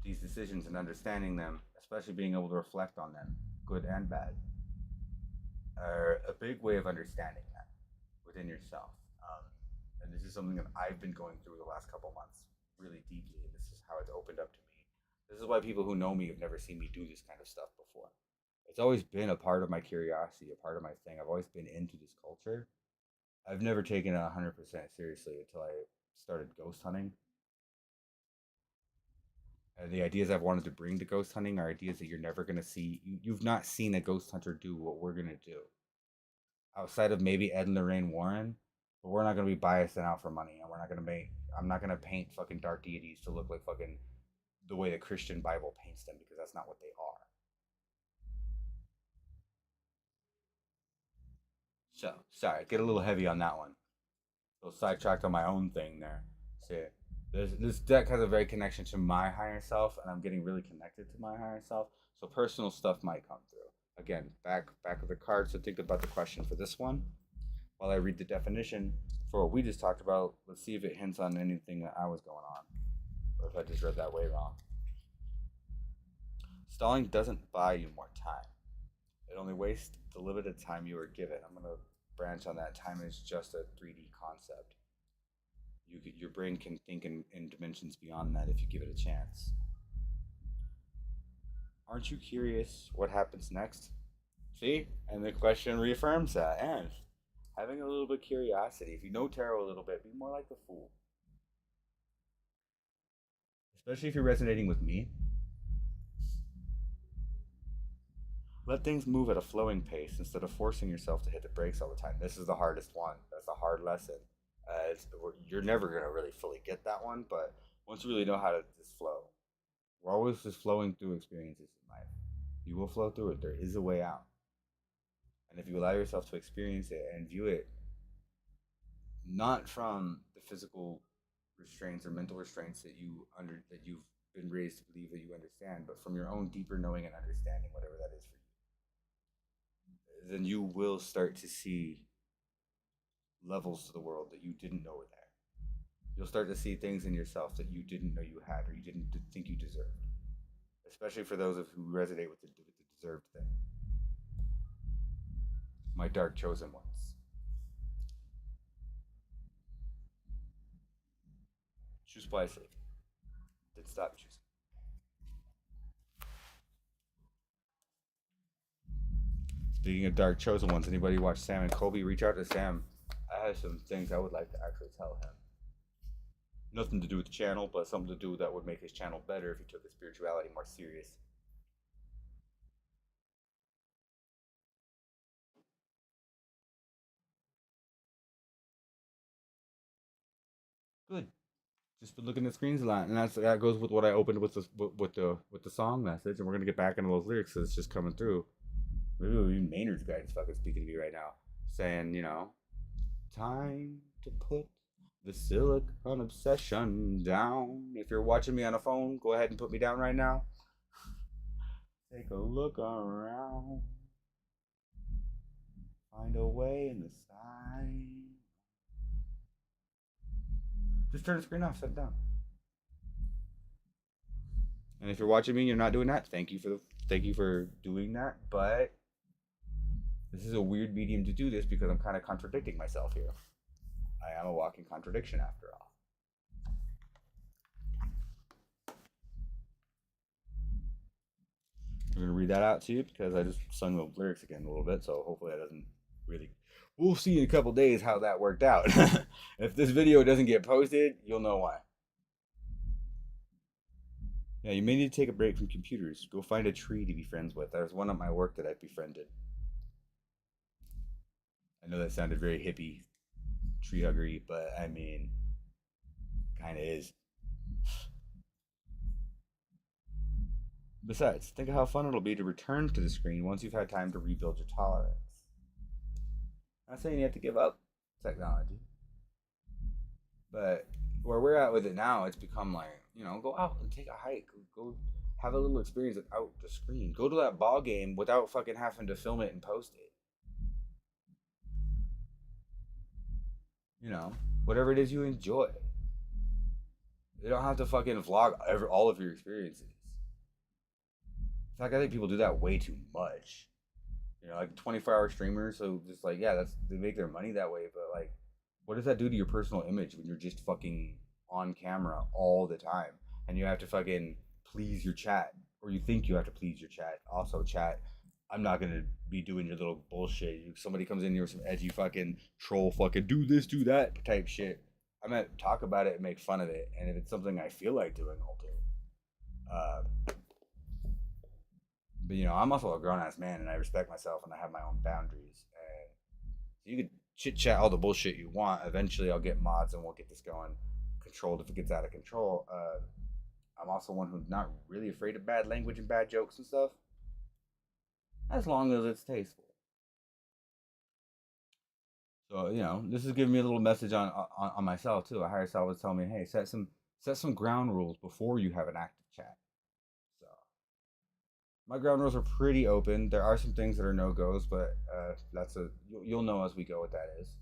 these decisions and understanding them, especially being able to reflect on them, good and bad, are a big way of understanding that within yourself. And this is something that I've been going through the last couple months really deeply, and this is how it's opened up to me. This is why people who know me have never seen me do this kind of stuff before. It's always been a part of my curiosity, a part of my thing. I've always been into this culture. I've never taken it 100% seriously until I started ghost hunting. And the ideas I've wanted to bring to ghost hunting are ideas that you're never going to see. You've not seen a ghost hunter do what we're going to do outside of maybe Ed and Lorraine Warren, but we're not going to be biased and out for money, and we're not going to make. I'm not going to paint fucking dark deities to look like fucking the way the Christian Bible paints them, because that's not what they are. So sorry, get a little heavy on that one. A little sidetracked on my own thing there. See, this deck has a very connection to my higher self, and I'm getting really connected to my higher self. So personal stuff might come through. Again, back of the card. So think about the question for this one while I read the definition for what we just talked about. Let's see if it hints on anything that I was going on, or if I just read that way wrong. Stalling doesn't buy you more time. It only wastes the limited time you are given. I'm gonna branch on that. Time is just a 3D concept. Your brain can think in dimensions beyond that if you give it a chance. Aren't you curious what happens next? See? And the question reaffirms that. And having a little bit of curiosity. If you know tarot a little bit, be more like the fool. Especially if you're resonating with me. Let things move at a flowing pace instead of forcing yourself to hit the brakes all the time. This is the hardest one. That's a hard lesson. You're never going to really fully get that one, but once you really know how to just flow, we're always just flowing through experiences in life. You will flow through it. There is a way out. And if you allow yourself to experience it and view it not from the physical restraints or mental restraints that you've been raised to believe that you understand, but from your own deeper knowing and understanding, whatever that is for you, then you will start to see levels to the world that you didn't know were there. You'll start to see things in yourself that you didn't know you had or you didn't think you deserved. Especially for those of who resonate with the deserved thing. My dark chosen ones. Choose wisely. Then stop choosing. Speaking of dark chosen ones, anybody watch Sam and Colby? Reach out to Sam. I have some things I would like to actually tell him. Nothing to do with the channel, but something to do that would make his channel better if he took his spirituality more serious. Good. Just been looking at screens a lot, and that goes with what I opened with the song message, and we're gonna get back into those lyrics because it's just coming through. Maybe even Maynard's guy is fucking speaking to me right now, saying, time to put the silicon obsession down. If you're watching me on a phone, go ahead and put me down right now. Take a look around. Find a way in the side. Just turn the screen off, set it down. And if you're watching me and you're not doing that, thank you for doing that. But this is a weird medium to do this because I'm kind of contradicting myself here. I am a walking contradiction after all. I'm going to read that out to you because I just sung the lyrics again a little bit, so hopefully that doesn't really... We'll see in a couple days how that worked out. If this video doesn't get posted, you'll know why. Yeah, you may need to take a break from computers. Go find a tree to be friends with. There's one at my work that I've befriended. I know that sounded very hippie, tree huggery, but I mean, kind of is. Besides, think of how fun it'll be to return to the screen once you've had time to rebuild your tolerance. I'm not saying you have to give up technology, but where we're at with it now, it's become like, go out and take a hike. Go have a little experience without the screen. Go to that ball game without fucking having to film it and post it. Whatever it is you enjoy. They don't have to fucking vlog all of your experiences. In fact, I think people do that way too much. You know, like 24-hour streamers. So just like, yeah, that's they make their money that way. But like, what does that do to your personal image when you're just fucking on camera all the time and you have to fucking please your chat, or you think you have to please your chat? Also, chat, I'm not gonna be doing your little bullshit. Somebody comes in here with some edgy fucking troll, fucking do this, do that type shit. I meant talk about it and make fun of it, and if it's something I feel like doing, I'll do. But you know, I'm also a grown ass man, and I respect myself, and I have my own boundaries. And you could chit chat all the bullshit you want. Eventually, I'll get mods, and we'll get this going, controlled if it gets out of control. I'm also one who's not really afraid of bad language and bad jokes and stuff, as long as it's tasteful. So you know, this is giving me a little message on myself too. A higher self was telling me, hey, set some ground rules before you have an active chat. So my ground rules are pretty open. There are some things that are no goes, but you'll know as we go what that is.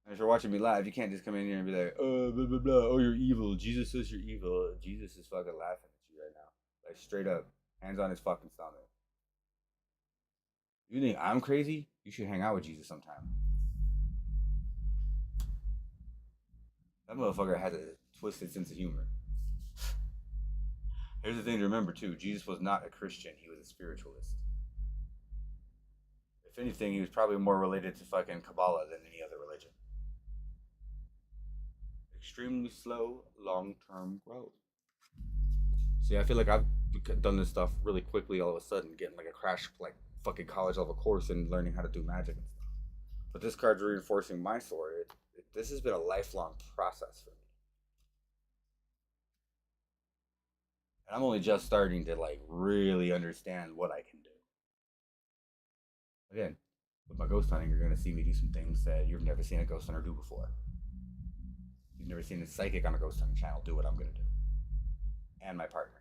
And if you're watching me live, you can't just come in here and be like, oh, blah, blah, blah. Oh, you're evil. Jesus says you're evil. Jesus is fucking laughing at you right now. Like, straight up. Hands on his fucking stomach. You think I'm crazy? You should hang out with Jesus sometime. That motherfucker has a twisted sense of humor. Here's the thing to remember, too. Jesus was not a Christian. He was a spiritualist. If anything, he was probably more related to fucking Kabbalah than any other religion. Extremely slow, long-term growth. See, I feel like I've done this stuff really quickly all of a sudden, getting like a crash, like fucking college level course and learning how to do magic and stuff. But this card's reinforcing my story. This has been a lifelong process for me. And I'm only just starting to like really understand what I can do. Again, with my ghost hunting, you're going to see me do some things that you've never seen a ghost hunter do before. You've never seen a psychic on a ghost hunting channel do what I'm going to do. And my partner.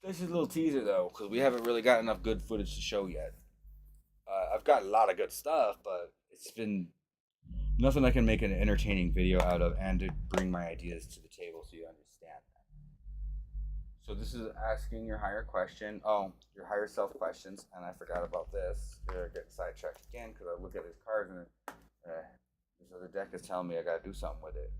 This is a little teaser though, because we haven't really got enough good footage to show yet. I've got a lot of good stuff, but it's been nothing I can make an entertaining video out of and to bring my ideas to the table so you understand that. So this is asking your higher question. Oh, your higher self questions, and I forgot about this. They're getting sidetracked again because I look at his cards and this other deck is telling me I gotta do something with it.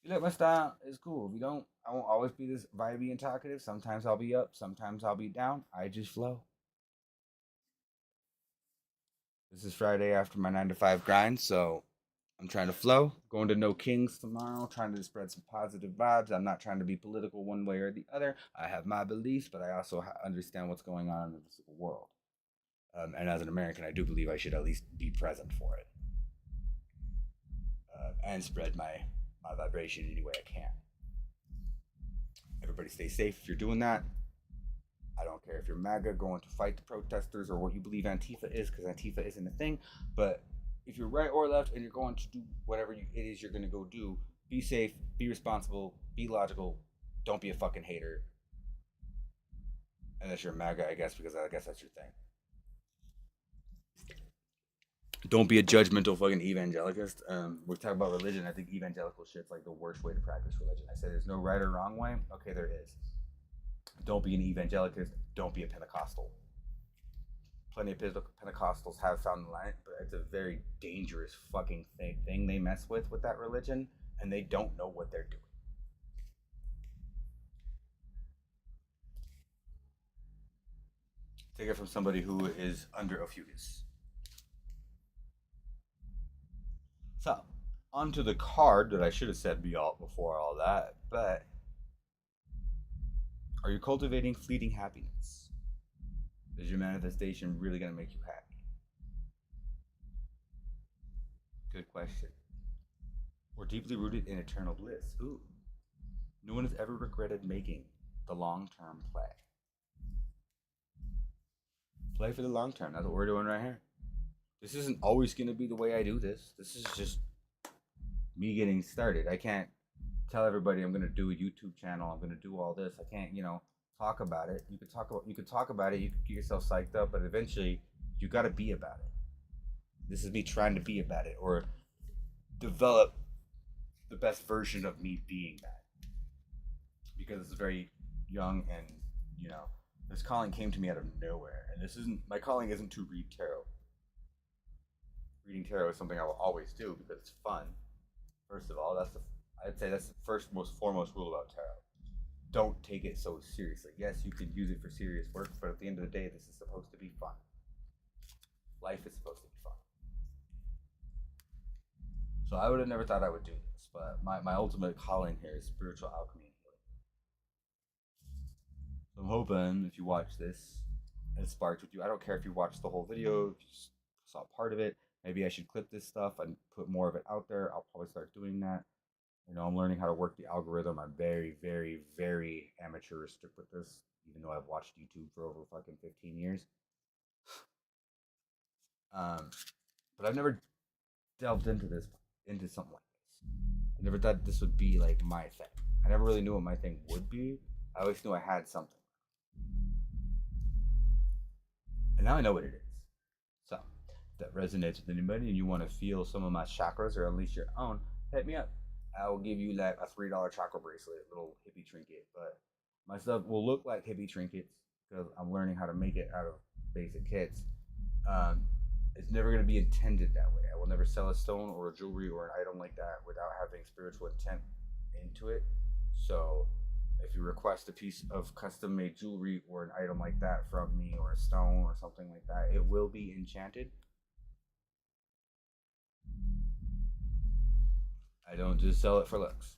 You like my style? It's cool. If you don't, I won't always be this vibey and talkative. Sometimes I'll be up, sometimes I'll be down. I just flow. This is Friday after my 9 to 5 grind, so I'm trying to flow. Going to No Kings tomorrow, trying to spread some positive vibes. I'm not trying to be political one way or the other. I have my beliefs, but I also understand what's going on in the physical world. And as an American, I do believe I should at least be present for it and spread my vibration any way I can. Everybody stay safe if you're doing that. I don't care if you're MAGA going to fight the protesters or what you believe Antifa is, because Antifa isn't a thing. But if you're right or left and you're going to do whatever it is you're going to go do, be safe, be responsible, be logical, don't be a fucking hater. Unless you're MAGA, I guess, because I guess that's your thing. Don't be a judgmental fucking evangelicist. We're talking about religion. I think evangelical shit's like the worst way to practice religion. I said there's no right or wrong way. Okay, there is. Don't be an evangelicist. Don't be a Pentecostal. Plenty of Pentecostals have found the light, but it's a very dangerous fucking thing they mess with that religion, and they don't know what they're doing. Take it from somebody who is under a fugus. So, onto the card that I should have said before all that, but are you cultivating fleeting happiness? Is your manifestation really going to make you happy? Good question. We're deeply rooted in eternal bliss. Ooh. No one has ever regretted making the long term play. Play for the long term. That's what we're doing right here. This isn't always going to be the way I do this. This is just me getting started. I can't tell everybody I'm going to do a YouTube channel. I'm going to do all this. I can't, talk about it. You could talk about it. You could get yourself psyched up, but eventually you got to be about it. This is me trying to be about it or develop the best version of me being that because it's very young and you know this calling came to me out of nowhere and this isn't my calling isn't to read tarot. Reading tarot is something I will always do because it's fun. First of all, I'd say that's the first most foremost rule about tarot. Don't take it so seriously. Yes, you can use it for serious work, but at the end of the day, this is supposed to be fun. Life is supposed to be fun. So I would have never thought I would do this, but my ultimate calling here is spiritual alchemy and healing. So I'm hoping if you watch this, it sparks with you. I don't care if you watch the whole video, if you just saw part of it. Maybe I should clip this stuff and put more of it out there. I'll probably start doing that. You know, I'm learning how to work the algorithm. I'm very, very, very amateurish with this, even though I've watched YouTube for over fucking 15 years. Um, but I've never delved into something like this. I never thought this would be like my thing. I never really knew what my thing would be. I always knew I had something. And now I know what it is. So, if that resonates with anybody and you want to feel some of my chakras or unleash your own, hit me up. I will give you like a $3 chakra bracelet, little hippie trinket. But my stuff will look like hippie trinkets because I'm learning how to make it out of basic kits. Um, it's never going to be intended that way. I will never sell a stone or a jewelry or an item like that without having spiritual intent into it. So if you request a piece of custom made jewelry or an item like that from me or a stone or something like that, it will be enchanted. I don't just sell it for looks.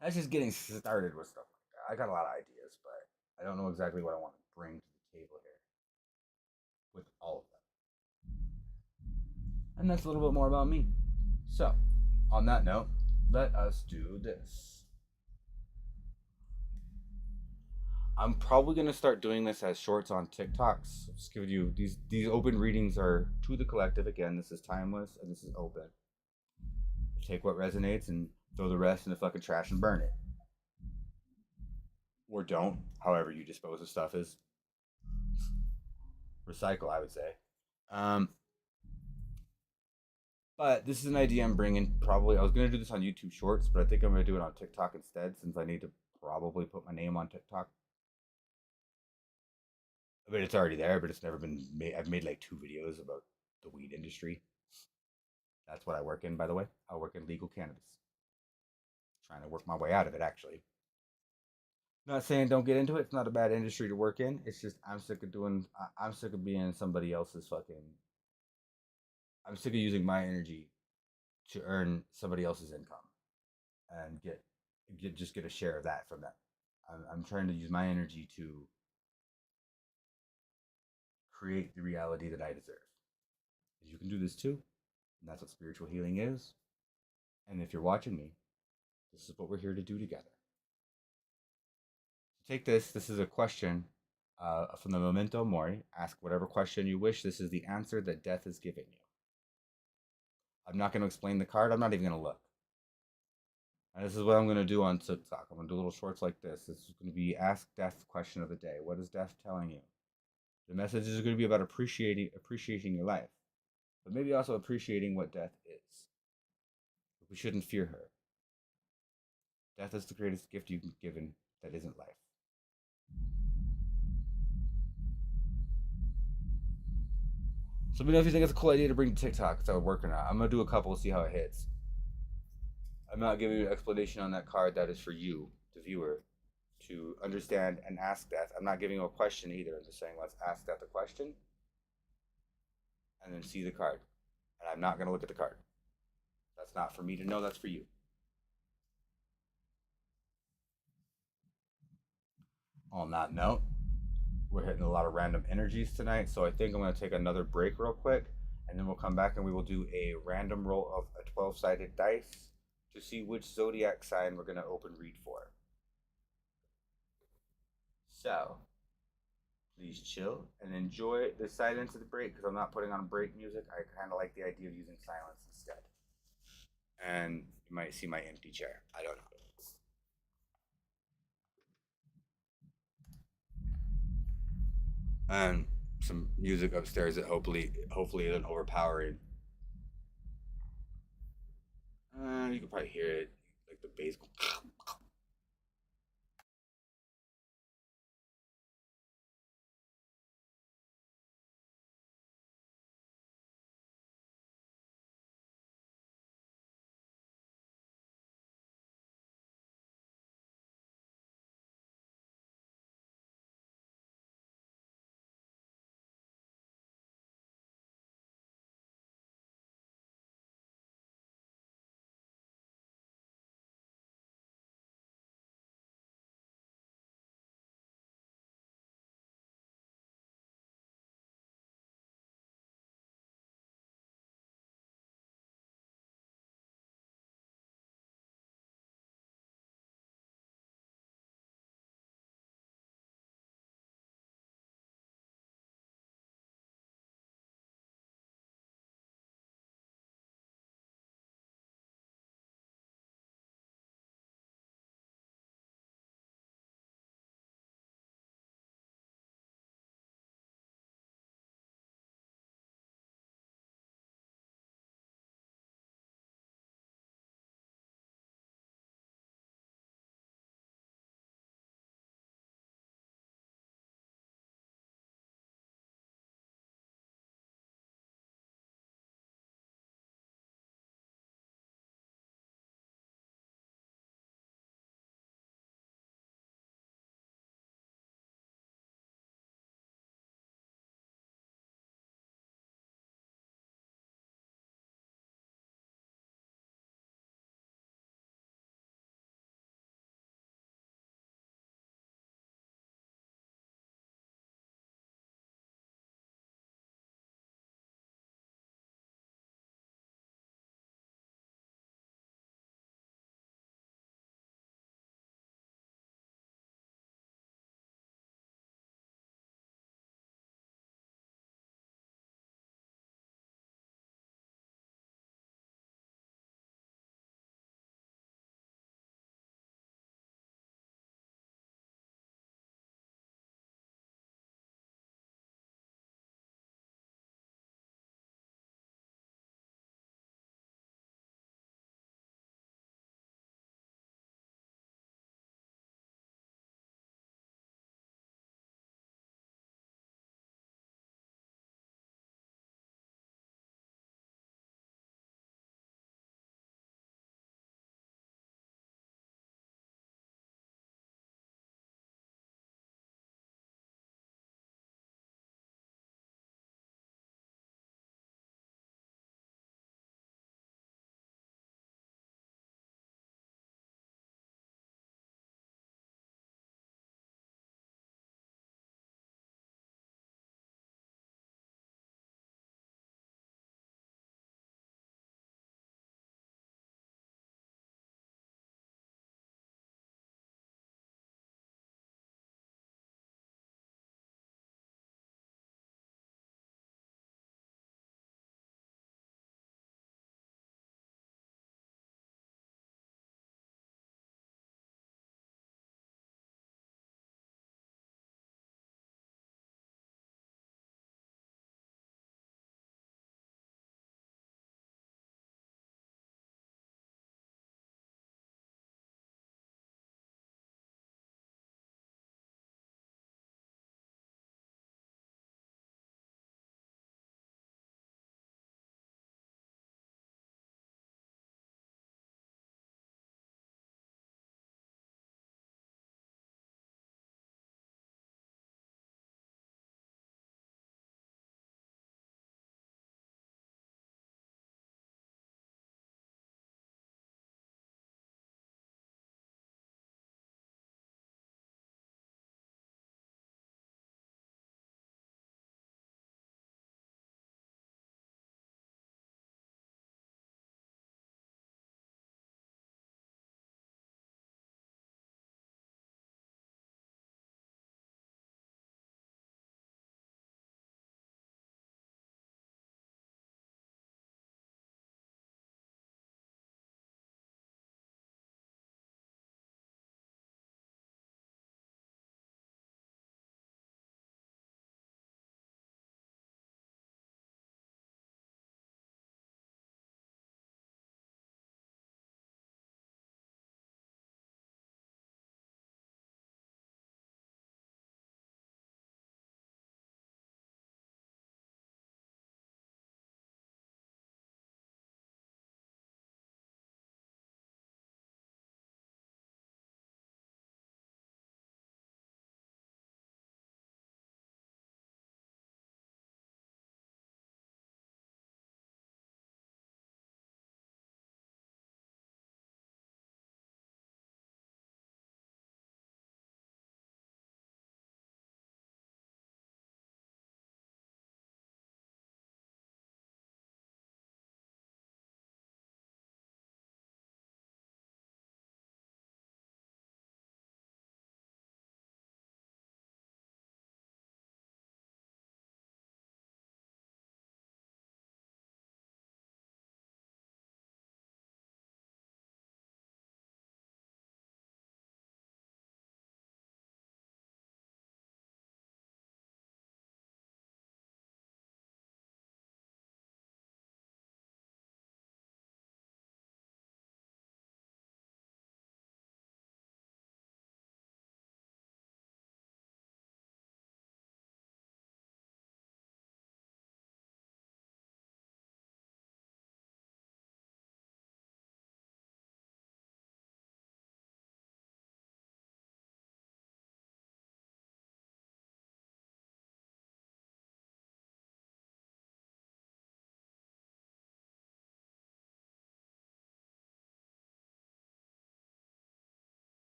That's just getting started with stuff like that. I got a lot of ideas, but I don't know exactly what I want to bring to the table here with all of them. And that's a little bit more about me. So, on that note, let us do this. I'm probably gonna start doing this as shorts on TikToks. Just give you these open readings are to the collective. Again, this is timeless and this is open. Take what resonates and throw the rest in the fucking trash and burn it, or don't. However you dispose of stuff is recycle. I would say. Um, but this is an idea I'm bringing. Probably I was gonna do this on YouTube Shorts, but I think I'm gonna do it on TikTok instead, since I need to probably put my name on TikTok. I mean, it's already there, but it's never been made. I've made like 2 videos about the weed industry. That's what I work in, by the way. I work in legal cannabis. Trying to work my way out of it, actually. Not saying don't get into it. It's not a bad industry to work in. It's just I'm sick of doing. I'm sick of being somebody else's fucking. I'm sick of using my energy to earn somebody else's income and get a share of that from them. I'm trying to use my energy to create the reality that I deserve. You can do this too. And that's what spiritual healing is. And if you're watching me, this is what we're here to do together. Take this. This is a question from the Memento Mori. Ask whatever question you wish. This is the answer that death is giving you. I'm not going to explain the card. I'm not even going to look. And this is what I'm going to do on TikTok. I'm going to do little shorts like this. This is going to be Ask Death question of the day. What is death telling you? The message is going to be about appreciating your life, but maybe also appreciating what death is. We shouldn't fear her. Death is the greatest gift you can be given that isn't life. So let me know if you think it's a cool idea to bring to TikTok. If that would work or not. I'm gonna do a couple, see how it hits. I'm not giving you an explanation on that card. That is for you, the viewer, to understand and ask death. I'm not giving you a question either. I'm just saying let's ask death a question and then see the card. And I'm not gonna look at the card. That's not for me to know. That's for you. On that note, we're hitting a lot of random energies tonight, so I think I'm going to take another break real quick, and then we'll come back and we will do a random roll of a 12-sided dice to see which zodiac sign we're going to open read for. So, please chill and enjoy the silence of the break, because I'm not putting on break music. I kind of like the idea of using silence instead. And you might see my empty chair. I don't know. and some music upstairs that hopefully isn't overpowering. You can probably hear it, like the bass.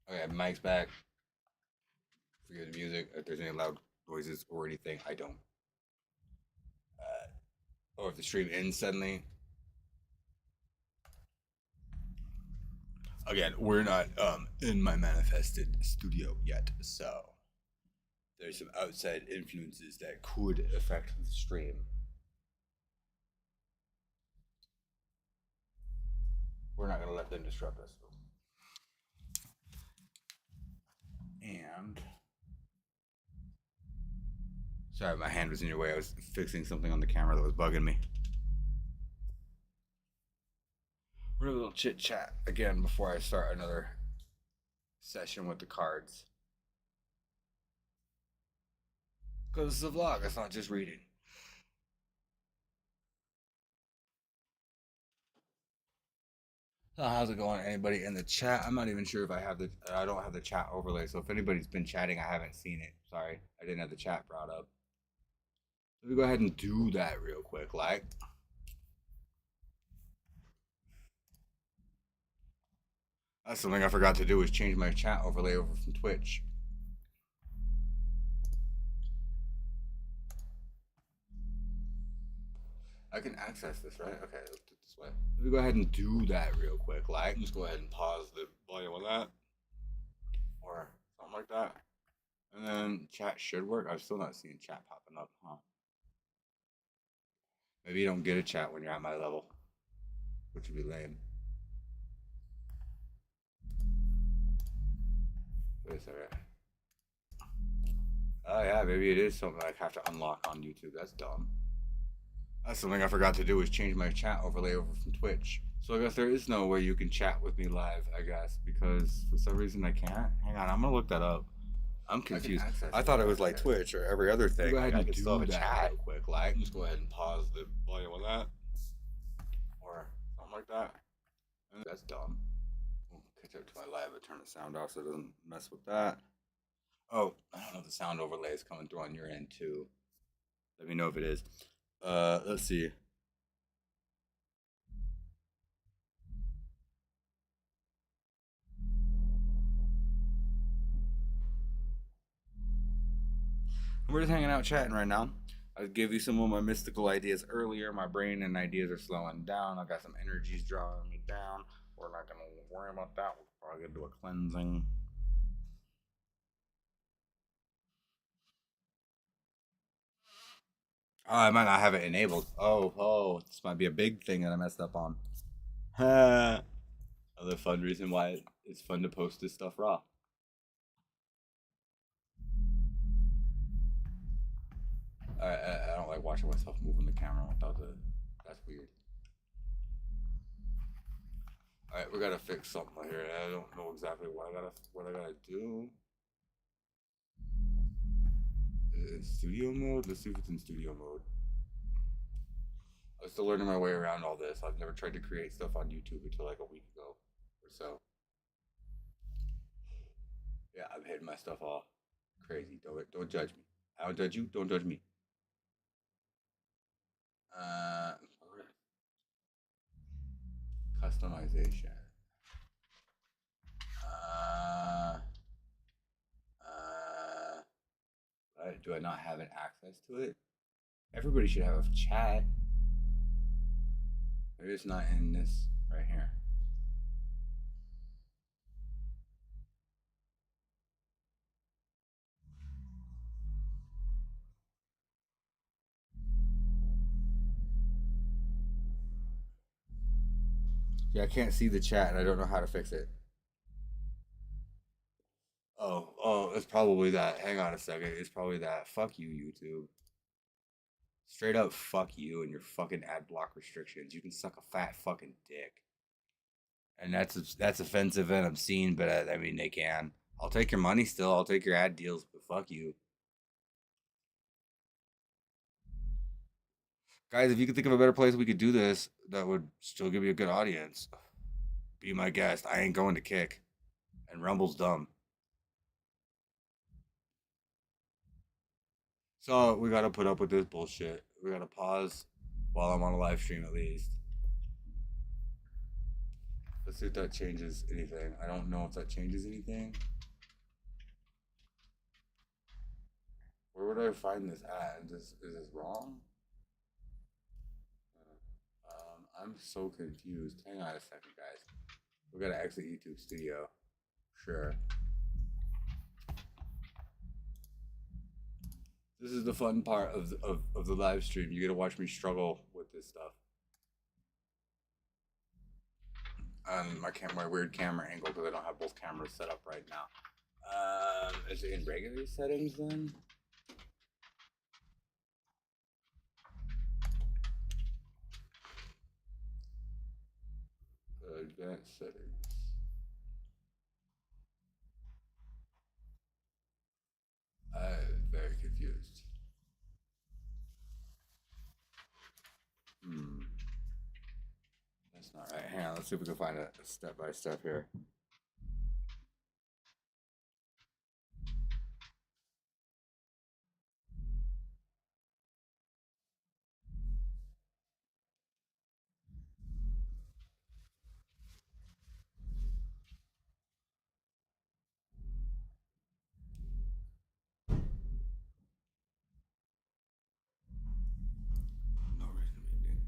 Okay, mic's back. Forget the music. If there's any loud noises or anything, I don't. Or if the stream ends suddenly. Again, we're not in my manifested studio yet, so there's some outside influences that could affect the stream. We're not gonna let them disrupt us. And sorry, my hand was in your way. I was fixing something on the camera that was bugging me. We're gonna have a little chit chat again before I start another session with the cards. Because it's a vlog, it's not just reading. So how's it going? Anybody in the chat? I'm not even sure if I don't have the chat overlay. So if anybody's been chatting, I haven't seen it. Sorry, I didn't have the chat brought up. Let me go ahead and do that real quick, like. That's something I forgot to do is change my chat overlay over from Twitch. I can access this, right? Okay, let's do it this way. Let me go ahead and do that real quick, like. Just go ahead and pause the volume on that. Or something like that. And then chat should work. I'm still not seeing chat popping up, huh? Maybe you don't get a chat when you're at my level, which would be lame. Wait a second. Oh yeah, maybe it is something I have to unlock on YouTube. That's dumb. That's something I forgot to do is change my chat overlay over from Twitch. So I guess there is no way you can chat with me live, I guess, because for some reason I can't. Hang on, I'm gonna look that up. I'm confused. I thought it was like Twitch or every other thing. Go ahead and do that chat real quick, like. Just go ahead and pause the volume on that, or something like that. And that's dumb. We'll catch up to my live. I turn the sound off so it doesn't mess with that. Oh, I don't know if the sound overlay is coming through on your end too. Let me know if it is. Let's see. We're just hanging out chatting right now. I gave you some of my mystical ideas earlier. My brain and ideas are slowing down. I got some energies drawing me down. We're not gonna worry about that. We're probably gonna do a cleansing. Oh, I might not have it enabled. Oh, this might be a big thing that I messed up on. Another fun reason why it's fun to post this stuff raw. I don't like watching myself move on the camera without the. That's weird. All right, we gotta fix something here. I don't know exactly what I gotta do. Is it in studio mode? Let's see if it's in studio mode. I'm still learning my way around all this. I've never tried to create stuff on YouTube until like a week ago or so. Yeah, I'm hitting my stuff all crazy. Don't judge me. I don't judge you. Don't judge me. Uh, Customization. Uh, do I not have an access to it? Everybody should have a chat. Maybe it's not in this right here. Yeah, I can't see the chat and I don't know how to fix it. Oh, it's probably that. Hang on a second. It's probably that. Fuck you, YouTube. Straight up, fuck you and your fucking ad block restrictions. You can suck a fat fucking dick. And that's offensive and obscene, but I mean they can. I'll take your money still. I'll take your ad deals, but fuck you, guys. If you could think of a better place we could do this, that would still give you a good audience. Be my guest. I ain't going to kick, and Rumble's dumb. So we gotta put up with this bullshit. We gotta pause while I'm on a live stream at least. Let's see if that changes anything. I don't know if that changes anything. Where would I find this at? Is this wrong? I'm so confused. Hang on a second, guys. We gotta exit YouTube Studio. Sure. This is the fun part of the live stream. You get to watch me struggle with this stuff. My weird camera angle because I don't have both cameras set up right now. Is it in regular settings then? Advanced settings. I'm very confused. That's not right. Hang on, let's see if we can find a step by step here. No reason meeting.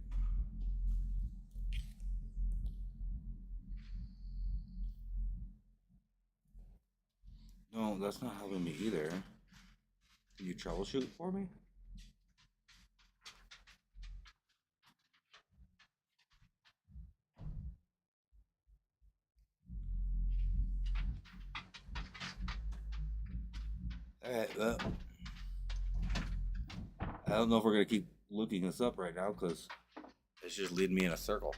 No, that's not helping me either. Can you troubleshoot for me? Alright, well, I don't know if we're gonna keep looking this up right now because it's just leading me in a circle.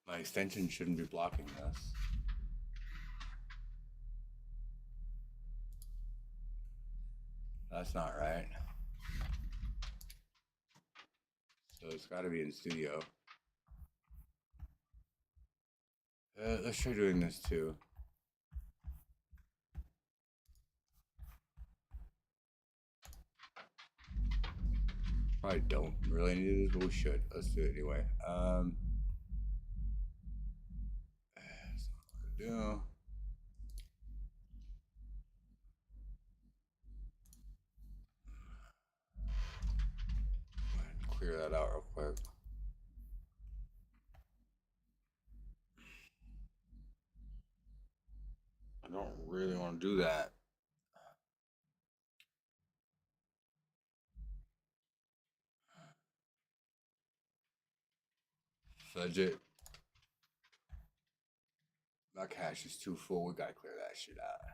My extension shouldn't be blocking this. That's not right. So it's got to be in studio. Let's try doing this too. Probably don't really need this, but we should. Let's do it anyway. That's not what to do. Clear that out real quick. I don't really want to do that. Budget. My cache is too full. We gotta clear that shit out.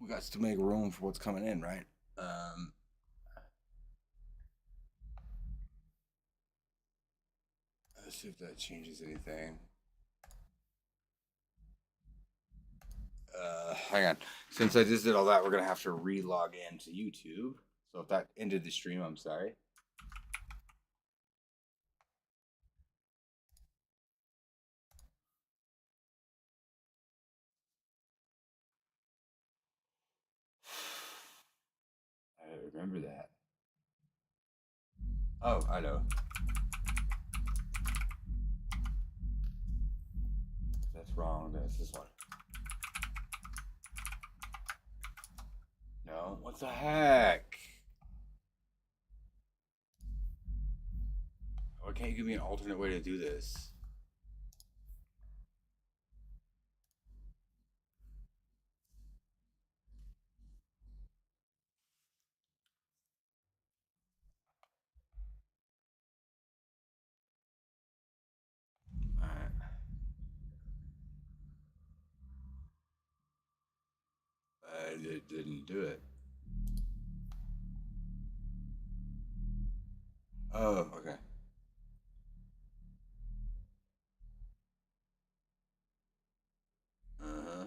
We got to make room for what's coming in, right? Let's see if that changes anything. Hang on. Since I just did all that, we're gonna have to re-log in to YouTube. So if that ended the stream, I'm sorry. I remember that. Oh, I know. That's wrong. That's this one. No. What the heck? Why can't you give me an alternate way to do this? Alright. I didn't do it. Oh, okay. Uh-huh.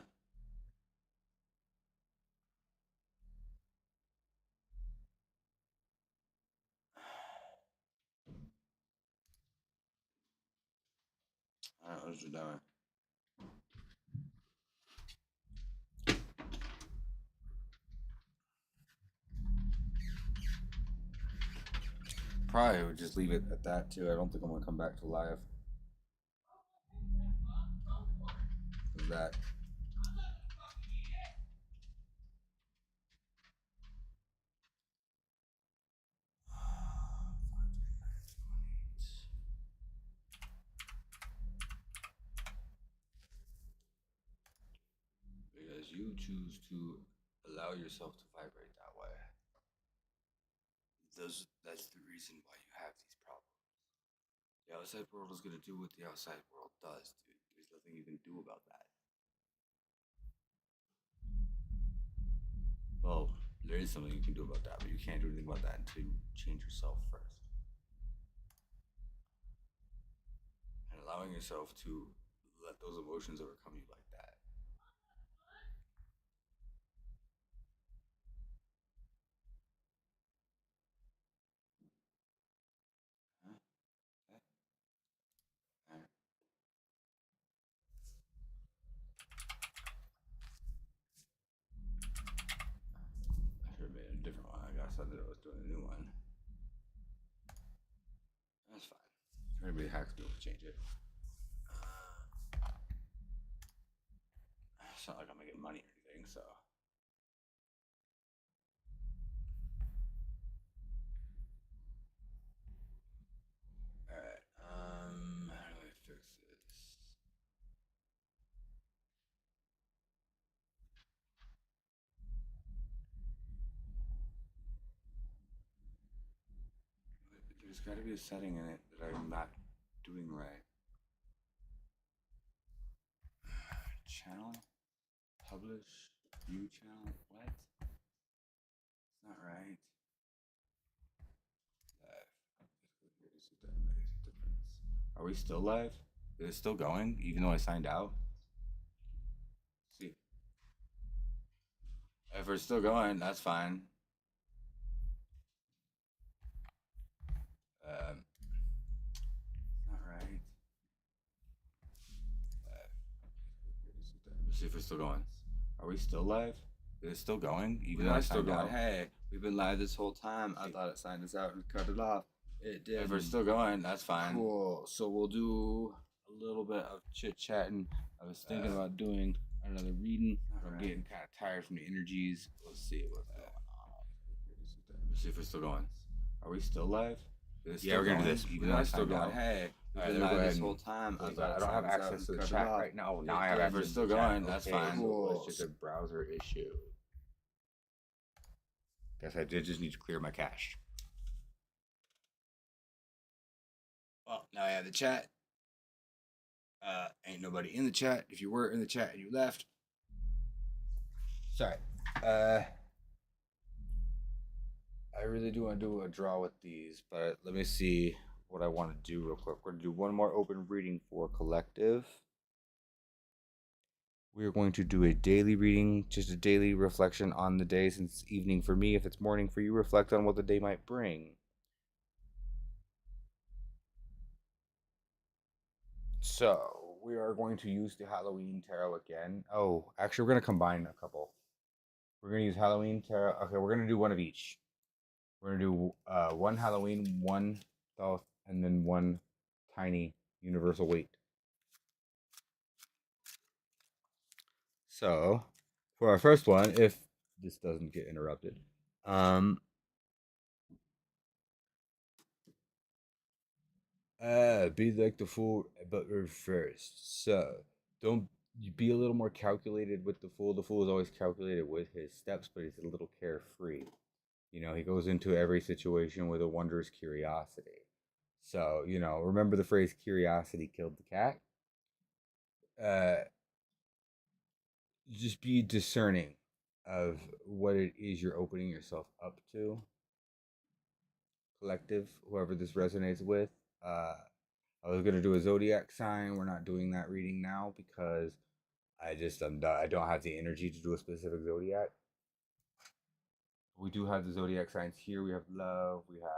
I don't know what you're doing. Probably would just leave it at that too. I don't think I'm gonna come back to live. Is that because you choose to allow yourself to vibrate that way. That's the reason why you have these problems. The outside world is gonna do what the outside world does, dude. There's nothing you can do about that. Well, there is something you can do about that, but you can't do anything about that until you change yourself first. And allowing yourself to let those emotions overcome you like that. Huh? Huh? Huh? I should have made a different one. I guess I thought I was doing a new one. That's fine. Everybody hacks me to change it. It's not like I'm making money or anything, so. Alright, how do I fix this? There's gotta be a setting in it that I'm not doing right. Channel? Publish? View channel? What? It's not right. Are we still live? Is it still going, even though I signed out? Let's see. If we're still going, that's fine. It's not right. Let's see if we're still going. Are we still live? Is it still going? Even though I still going. Hey, we've been live this whole time. I thought it signed us out and cut it off. It did. If we're still going, that's fine. Cool. So we'll do a little bit of chit chatting. I was thinking about doing another reading. I'm getting kind of tired from the energies. Let's see what's going on. Let's see if we're still going. Are we still live? Yeah, we're gonna do this. Even though I still going. Hey, we've been live this whole time. I don't have access to the chat right now. Now I have access. If we're still going, that's fine. Cool. It's just a browser issue. Guess I did just need to clear my cache. Well, now I have the chat. Ain't nobody in the chat. If you were in the chat and you left, sorry. I really do want to do a draw with these, but let me see what I want to do real quick. We're going to do one more open reading for collective. We are going to do a daily reading, just a daily reflection on the day. Since it's evening for me, if it's morning for you, reflect on what the day might bring. So we are going to use the Halloween tarot again. Oh, actually, we're going to combine a couple. We're going to use Halloween tarot. Okay, we're going to do one of each. We're going to do one Halloween, one Thoth, and then one tiny universal weight. So, for our first one, if this doesn't get interrupted, be like the fool, but reversed. So, don't be a little more calculated with the fool. The fool is always calculated with his steps, but he's a little carefree. You know, he goes into every situation with a wondrous curiosity. So, you know, remember the phrase curiosity killed the cat? Just be discerning of what it is you're opening yourself up to. Collective, whoever this resonates with. I was gonna do a zodiac sign. We're not doing that reading now because I don't have the energy to do a specific zodiac. We do have the zodiac signs here. We have love. We have.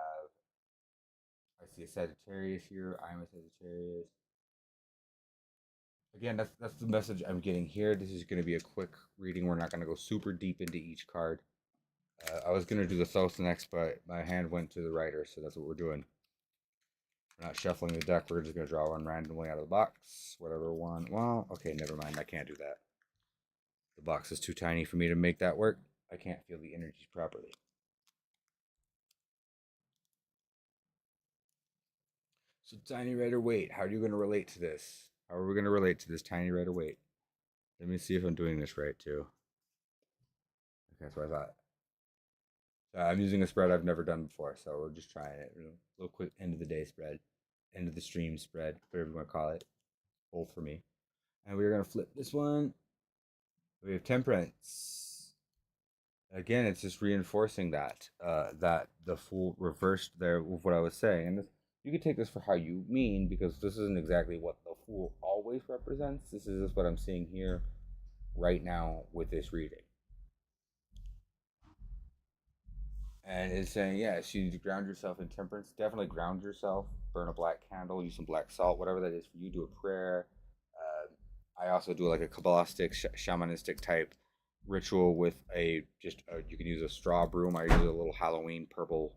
I see a Sagittarius here. I'm a Sagittarius. Again, that's the message I'm getting here. This is going to be a quick reading. We're not going to go super deep into each card. I was going to do the Thoth next, but my hand went to the writer, so that's what we're doing. We're not shuffling the deck. We're just going to draw one randomly out of the box. Whatever one. Well, okay, never mind. I can't do that. The box is too tiny for me to make that work. I can't feel the energies properly. So, tiny writer weight. How are you going to relate to this? How are we going to relate to this tiny writer weight? Let me see if I'm doing this right, too. Okay, that's what I thought. I'm using a spread I've never done before, so we're just trying it. A little quick end of the day spread, end of the stream spread, whatever you want to call it. Both for me. And we're going to flip this one. We have Temperance. Again, it's just reinforcing that the Fool reversed there with what I was saying. And this, you can take this for how you mean, because this isn't exactly what the Fool always represents. This is just what I'm seeing here right now with this reading. And it's saying, yes, you need to ground yourself in temperance. Definitely ground yourself. Burn a black candle. Use some black salt. Whatever that is for you. Do a prayer. I also do like a Kabbalistic, shamanistic type ritual with you can use a straw broom. I use a little Halloween purple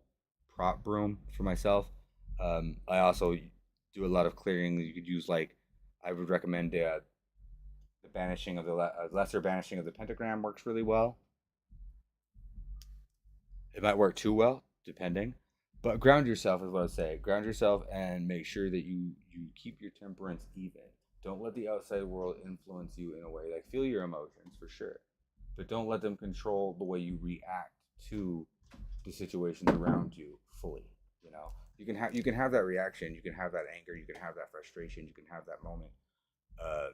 prop broom for myself. I also do a lot of clearing. You could use I would recommend the banishing of the lesser banishing of the pentagram works really well. It might work too well, depending. But ground yourself is what I say. Ground yourself and make sure that you keep your temperance even. Don't let the outside world influence you in a way. Like feel your emotions for sure, but don't let them control the way you react to the situations around you fully. You know, you can have that reaction, you can have that anger, you can have that frustration, you can have that moment, uh,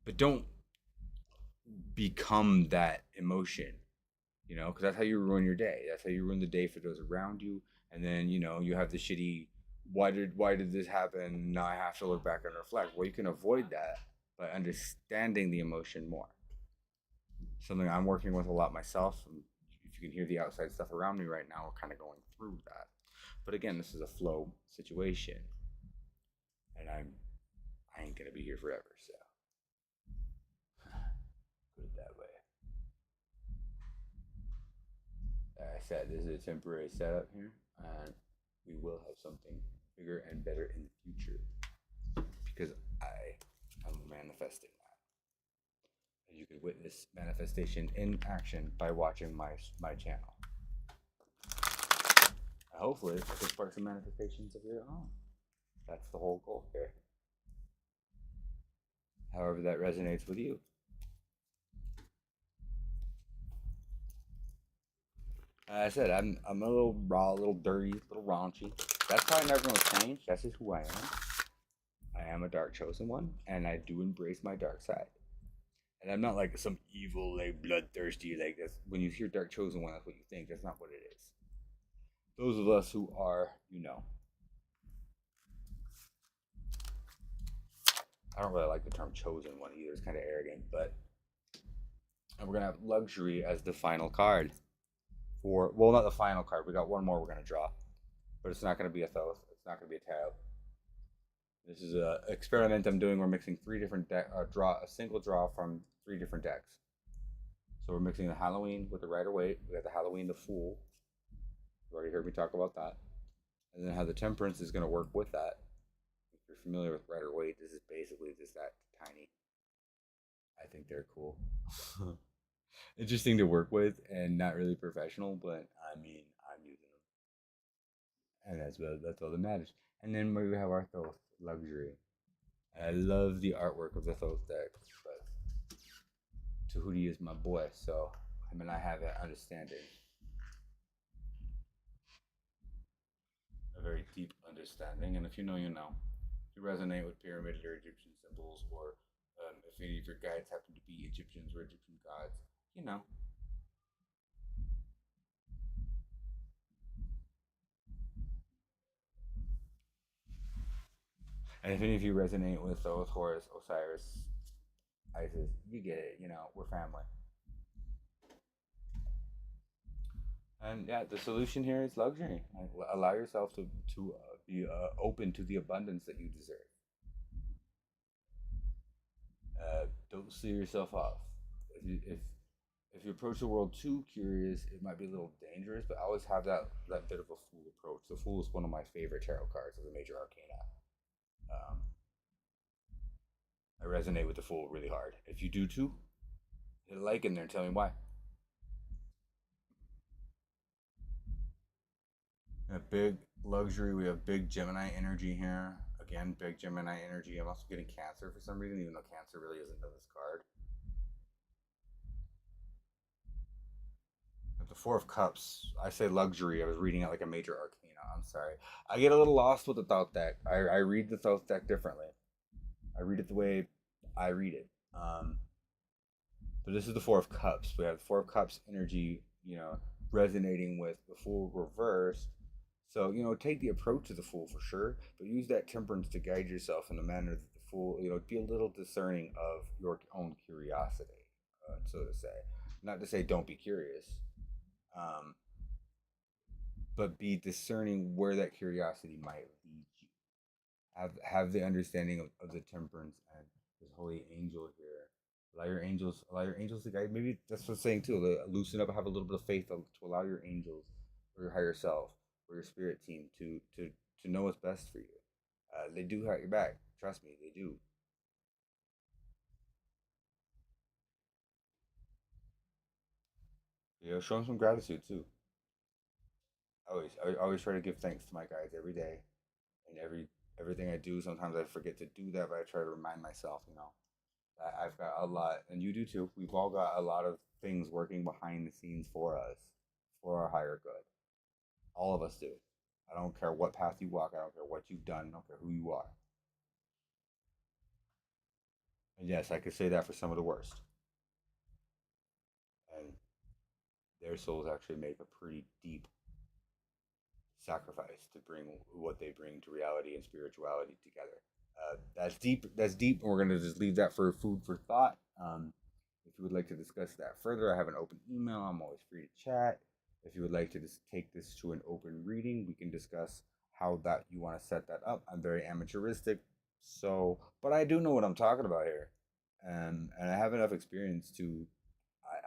but don't become that emotion, you know, because that's how you ruin your day. That's how you ruin the day for those around you. And then you have the shitty. Why did this happen? Now I have to look back and reflect. Well, you can avoid that by understanding the emotion more. Something I'm working with a lot myself. And if you can hear the outside stuff around me right now, we're kind of going through that. But again, this is a flow situation, and I ain't gonna be here forever. So put it that way. I said this is a temporary setup here, and we will have something bigger and better in the future because I am manifesting that. And you can witness manifestation in action by watching my channel. And hopefully, I can spark some manifestations of your own. That's the whole goal here. However, that resonates with you. I said I'm a little raw, a little dirty, a little raunchy. That's probably never gonna change. That's just who I am. I am a dark chosen one, and I do embrace my dark side. And I'm not like some evil, like bloodthirsty, like that's when you hear dark chosen one, that's what you think. That's not what it is. Those of us who are, I don't really like the term chosen one either. It's kind of arrogant, but and we're gonna have luxury as the final card for well, not the final card. We got one more we're gonna draw, but it's not gonna be a Thoth. It's not gonna be a Tau. This is a experiment I'm doing. We're mixing three different draw a single draw from three different decks. So we're mixing the Halloween with the Rider Waite. We got the Halloween, the Fool. You already heard me talk about that. And then how the Temperance is going to work with that. If you're familiar with Rider Waite, this is basically just that tiny. I think they're cool. Interesting to work with and not really professional, but I mean, I'm using them. And that's all that matters. And then we have our Thoth Luxury. I love the artwork of the Thoth deck, but Tahuti is my boy, so him and I have an understanding. A very deep understanding, and if you know, you know. If you resonate with pyramid or Egyptian symbols, or if any of your guides happen to be Egyptians or Egyptian gods, you know. And if any of you resonate with those Horus, Osiris, Isis, you get it. You know, we're family. And yeah, the solution here is luxury. Like, allow yourself to be open to the abundance that you deserve. Don't see yourself off. If you approach the world too curious, it might be a little dangerous. But I always have that bit of a fool approach. The fool is one of my favorite tarot cards of the major arcana. Um, I resonate with the fool really hard. If you do too, hit a like in there and tell me why. A big luxury. We have big Gemini energy here. Again, big Gemini energy. I'm also getting Cancer for some reason, even though Cancer really isn't in this card. But the Four of Cups, I say luxury. I was reading it like a major arcana. I'm sorry. I get a little lost with the Thoth deck. I read the Thoth deck differently. I read it the way I read it. But this is the Four of Cups. We have the Four of Cups energy, resonating with the Fool reversed. So, take the approach of the Fool for sure, but use that temperance to guide yourself in a manner that the Fool, be a little discerning of your own curiosity, so to say. Not to say don't be curious, um, but be discerning where that curiosity might lead you. Have the understanding of the temperance and this holy angel here. Allow your angels to guide. Maybe that's what I'm saying too. Loosen up, have a little bit of faith to allow your angels or your higher self or your spirit team to know what's best for you. They do have your back. Trust me, they do. Show them some gratitude too. I always try to give thanks to my guides every day and everything I do. Sometimes I forget to do that, but I try to remind myself. I've got a lot, and you do too. We've all got a lot of things working behind the scenes for us, for our higher good. All of us do. I don't care what path you walk. I don't care what you've done. I don't care who you are. And yes, I could say that for some of the worst. And their souls actually make a pretty deep sacrifice to bring what they bring to reality and spirituality together. That's deep. That's deep, and we're gonna just leave that for food for thought. If you would like to discuss that further, I have an open email. I'm always free to chat. If you would like to just take this to an open reading, we can discuss how that you want to set that up. I'm very amateuristic, so but I do know what I'm talking about here, and I have enough experience to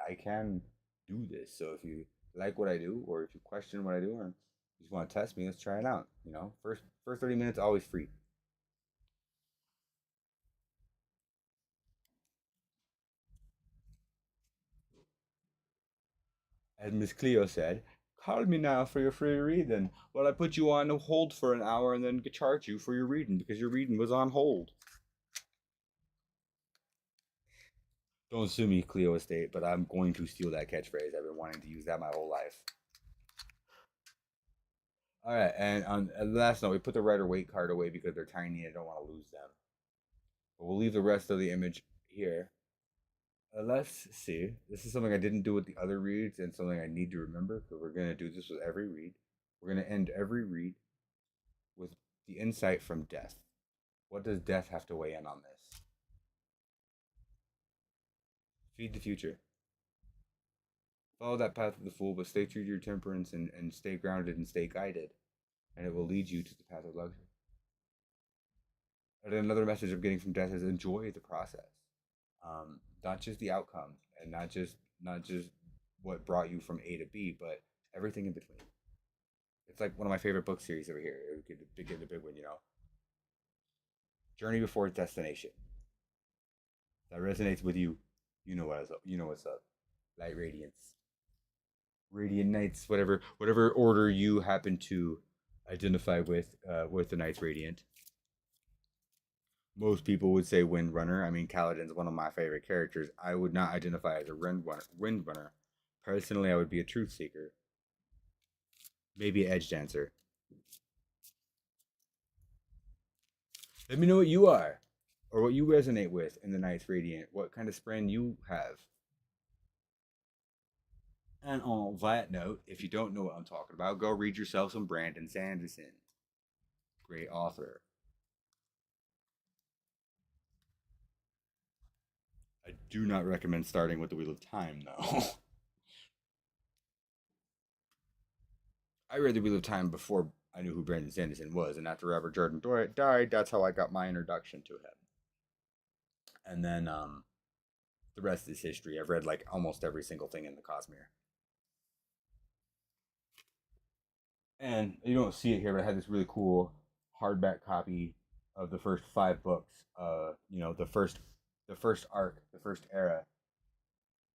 I can do this. So if you like what I do, or if you question what I do, or you just want to test me, let's try it out. First 30 minutes always free. As Miss Cleo said, call me now for your free reading. Well, I put you on hold for an hour and then charge you for your reading because your reading was on hold. Don't sue me, Cleo Estate, but I'm going to steal that catchphrase. I've been wanting to use that my whole life. All right, and on last note, we put the Rider Waite card away because they're tiny and I don't want to lose them. But we'll leave the rest of the image here. Let's see. This is something I didn't do with the other reads and something I need to remember because we're going to do this with every read. We're going to end every read with the insight from death. What does death have to weigh in on this? Feed the future. Follow that path of the fool, but stay true to your temperance and stay grounded and stay guided, and it will lead you to the path of luxury. And another message I'm getting from death is enjoy the process, not just the outcome, and not just what brought you from A to B, but everything in between. It's like one of my favorite book series over here. Get the big one. Journey before destination. That resonates with you. You know what's up. You know what's up. Light radiance, radiant nights, whatever order you happen to identify with the Knights Radiant. Most people would say Windrunner. I mean, Kaladin's one of my favorite characters. I would not identify as a Windrunner. Personally, I would be a Truth Seeker, maybe an Edge Dancer. Let me know what you are, or what you resonate with in the Knights Radiant. What kind of spren you have. And on that note, if you don't know what I'm talking about, go read yourself some Brandon Sanderson. Great author. I do not recommend starting with the Wheel of Time, though. I read the Wheel of Time before I knew who Brandon Sanderson was, and after Robert Jordan died, that's how I got my introduction to him. And then the rest is history. I've read like almost every single thing in the Cosmere. And you don't see it here, but I had this really cool hardback copy of the first 5 books. The first arc, the first era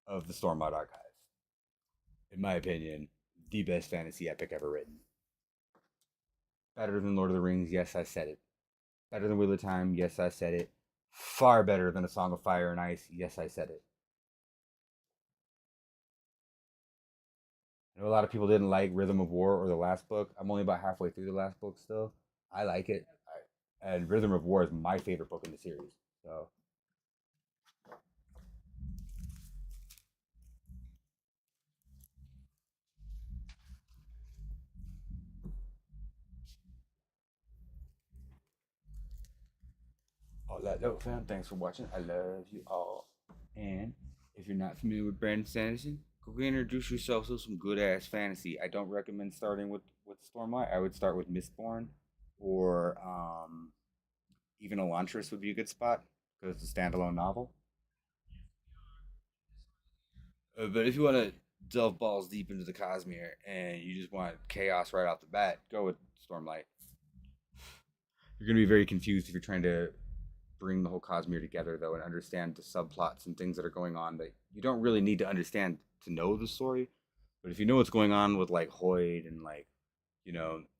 of the Stormlight Archive. In my opinion, the best fantasy epic ever written. Better than Lord of the Rings, yes, I said it. Better than Wheel of Time, yes, I said it. Far better than A Song of Fire and Ice, yes, I said it. I know a lot of people didn't like Rhythm of War or the last book. I'm only about halfway through the last book still. I like it. And Rhythm of War is my favorite book in the series. So all that note, fam. Thanks for watching. I love you all. And if you're not familiar with Brandon Sanderson, go introduce yourself to some good ass fantasy. I don't recommend starting with Stormlight. I would start with Mistborn, or even Elantris would be a good spot because it's a standalone novel. But if you want to delve balls deep into the Cosmere and you just want chaos right off the bat, go with Stormlight. You're going to be very confused if you're trying to bring the whole Cosmere together, though, and understand the subplots and things that are going on that you don't really need to understand to know the story. But if you know what's going on with like Hoyd and like,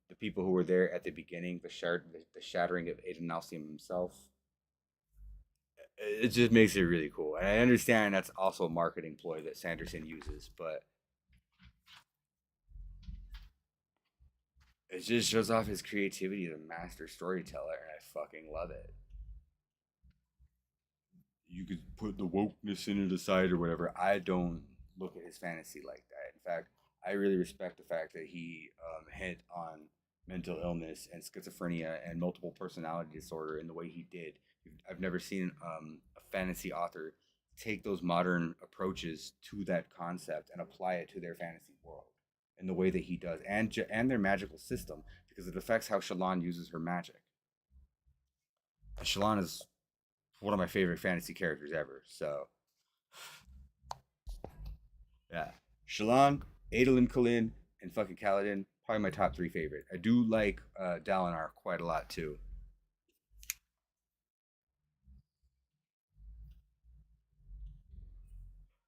the people who were there at the beginning, the shattering of Aiden Alcium himself, it just makes it really cool. And I understand that's also a marketing ploy that Sanderson uses, but it just shows off his creativity as a master storyteller, and I fucking love it. You could put the wokeness in it aside or whatever. I don't look at his fantasy like that. In fact, I really respect the fact that he hit on mental illness and schizophrenia and multiple personality disorder in the way he did. I've never seen a fantasy author take those modern approaches to that concept and apply it to their fantasy world in the way that he does, and their magical system, because it affects how Shallan uses her magic. And Shallan is one of my favorite fantasy characters ever. So yeah, Shallan, Adolin Khalin, and fucking Kaladin, probably my top 3 favorite. I do like Dalinar quite a lot too.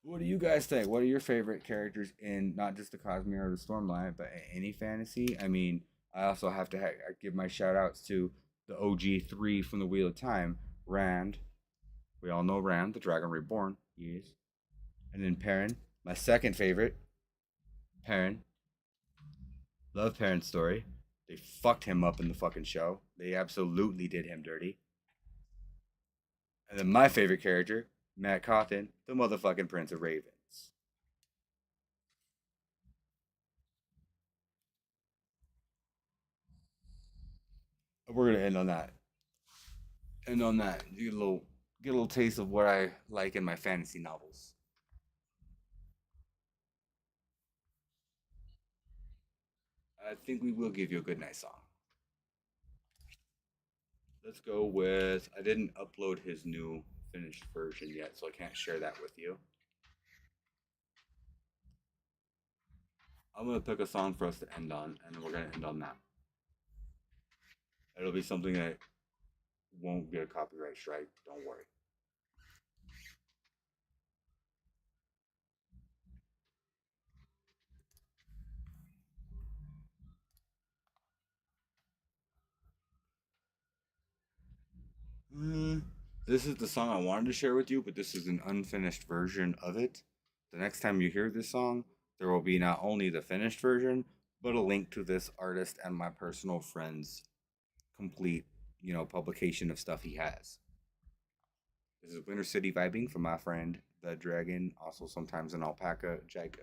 What do you guys think? What are your favorite characters in not just the Cosmere or the Stormlight, but any fantasy? I mean, I also have to give my shout outs to the OG 3 from the Wheel of Time, Rand. We all know Rand, the Dragon Reborn. Yes. And then Perrin, my second favorite, Perrin. Love Perrin's story. They fucked him up in the fucking show. They absolutely did him dirty. And then my favorite character, Matt Cawthon, the motherfucking Prince of Ravens. We're gonna end on that. End on that. You get a little taste of what I like in my fantasy novels. I think we will give you a good night song. Let's go with. I didn't upload his new finished version yet, so I can't share that with you. I'm gonna pick a song for us to end on, and then we're gonna end on that. It'll be something that won't get a copyright strike. Don't worry. Mm, this is the song I wanted to share with you, but this is an unfinished version of it. The next time you hear this song, there will be not only the finished version, but a link to this artist and my personal friend's complete, publication of stuff he has. This is Winter City Vibing from my friend, the Dragon, also sometimes an alpaca, Jago.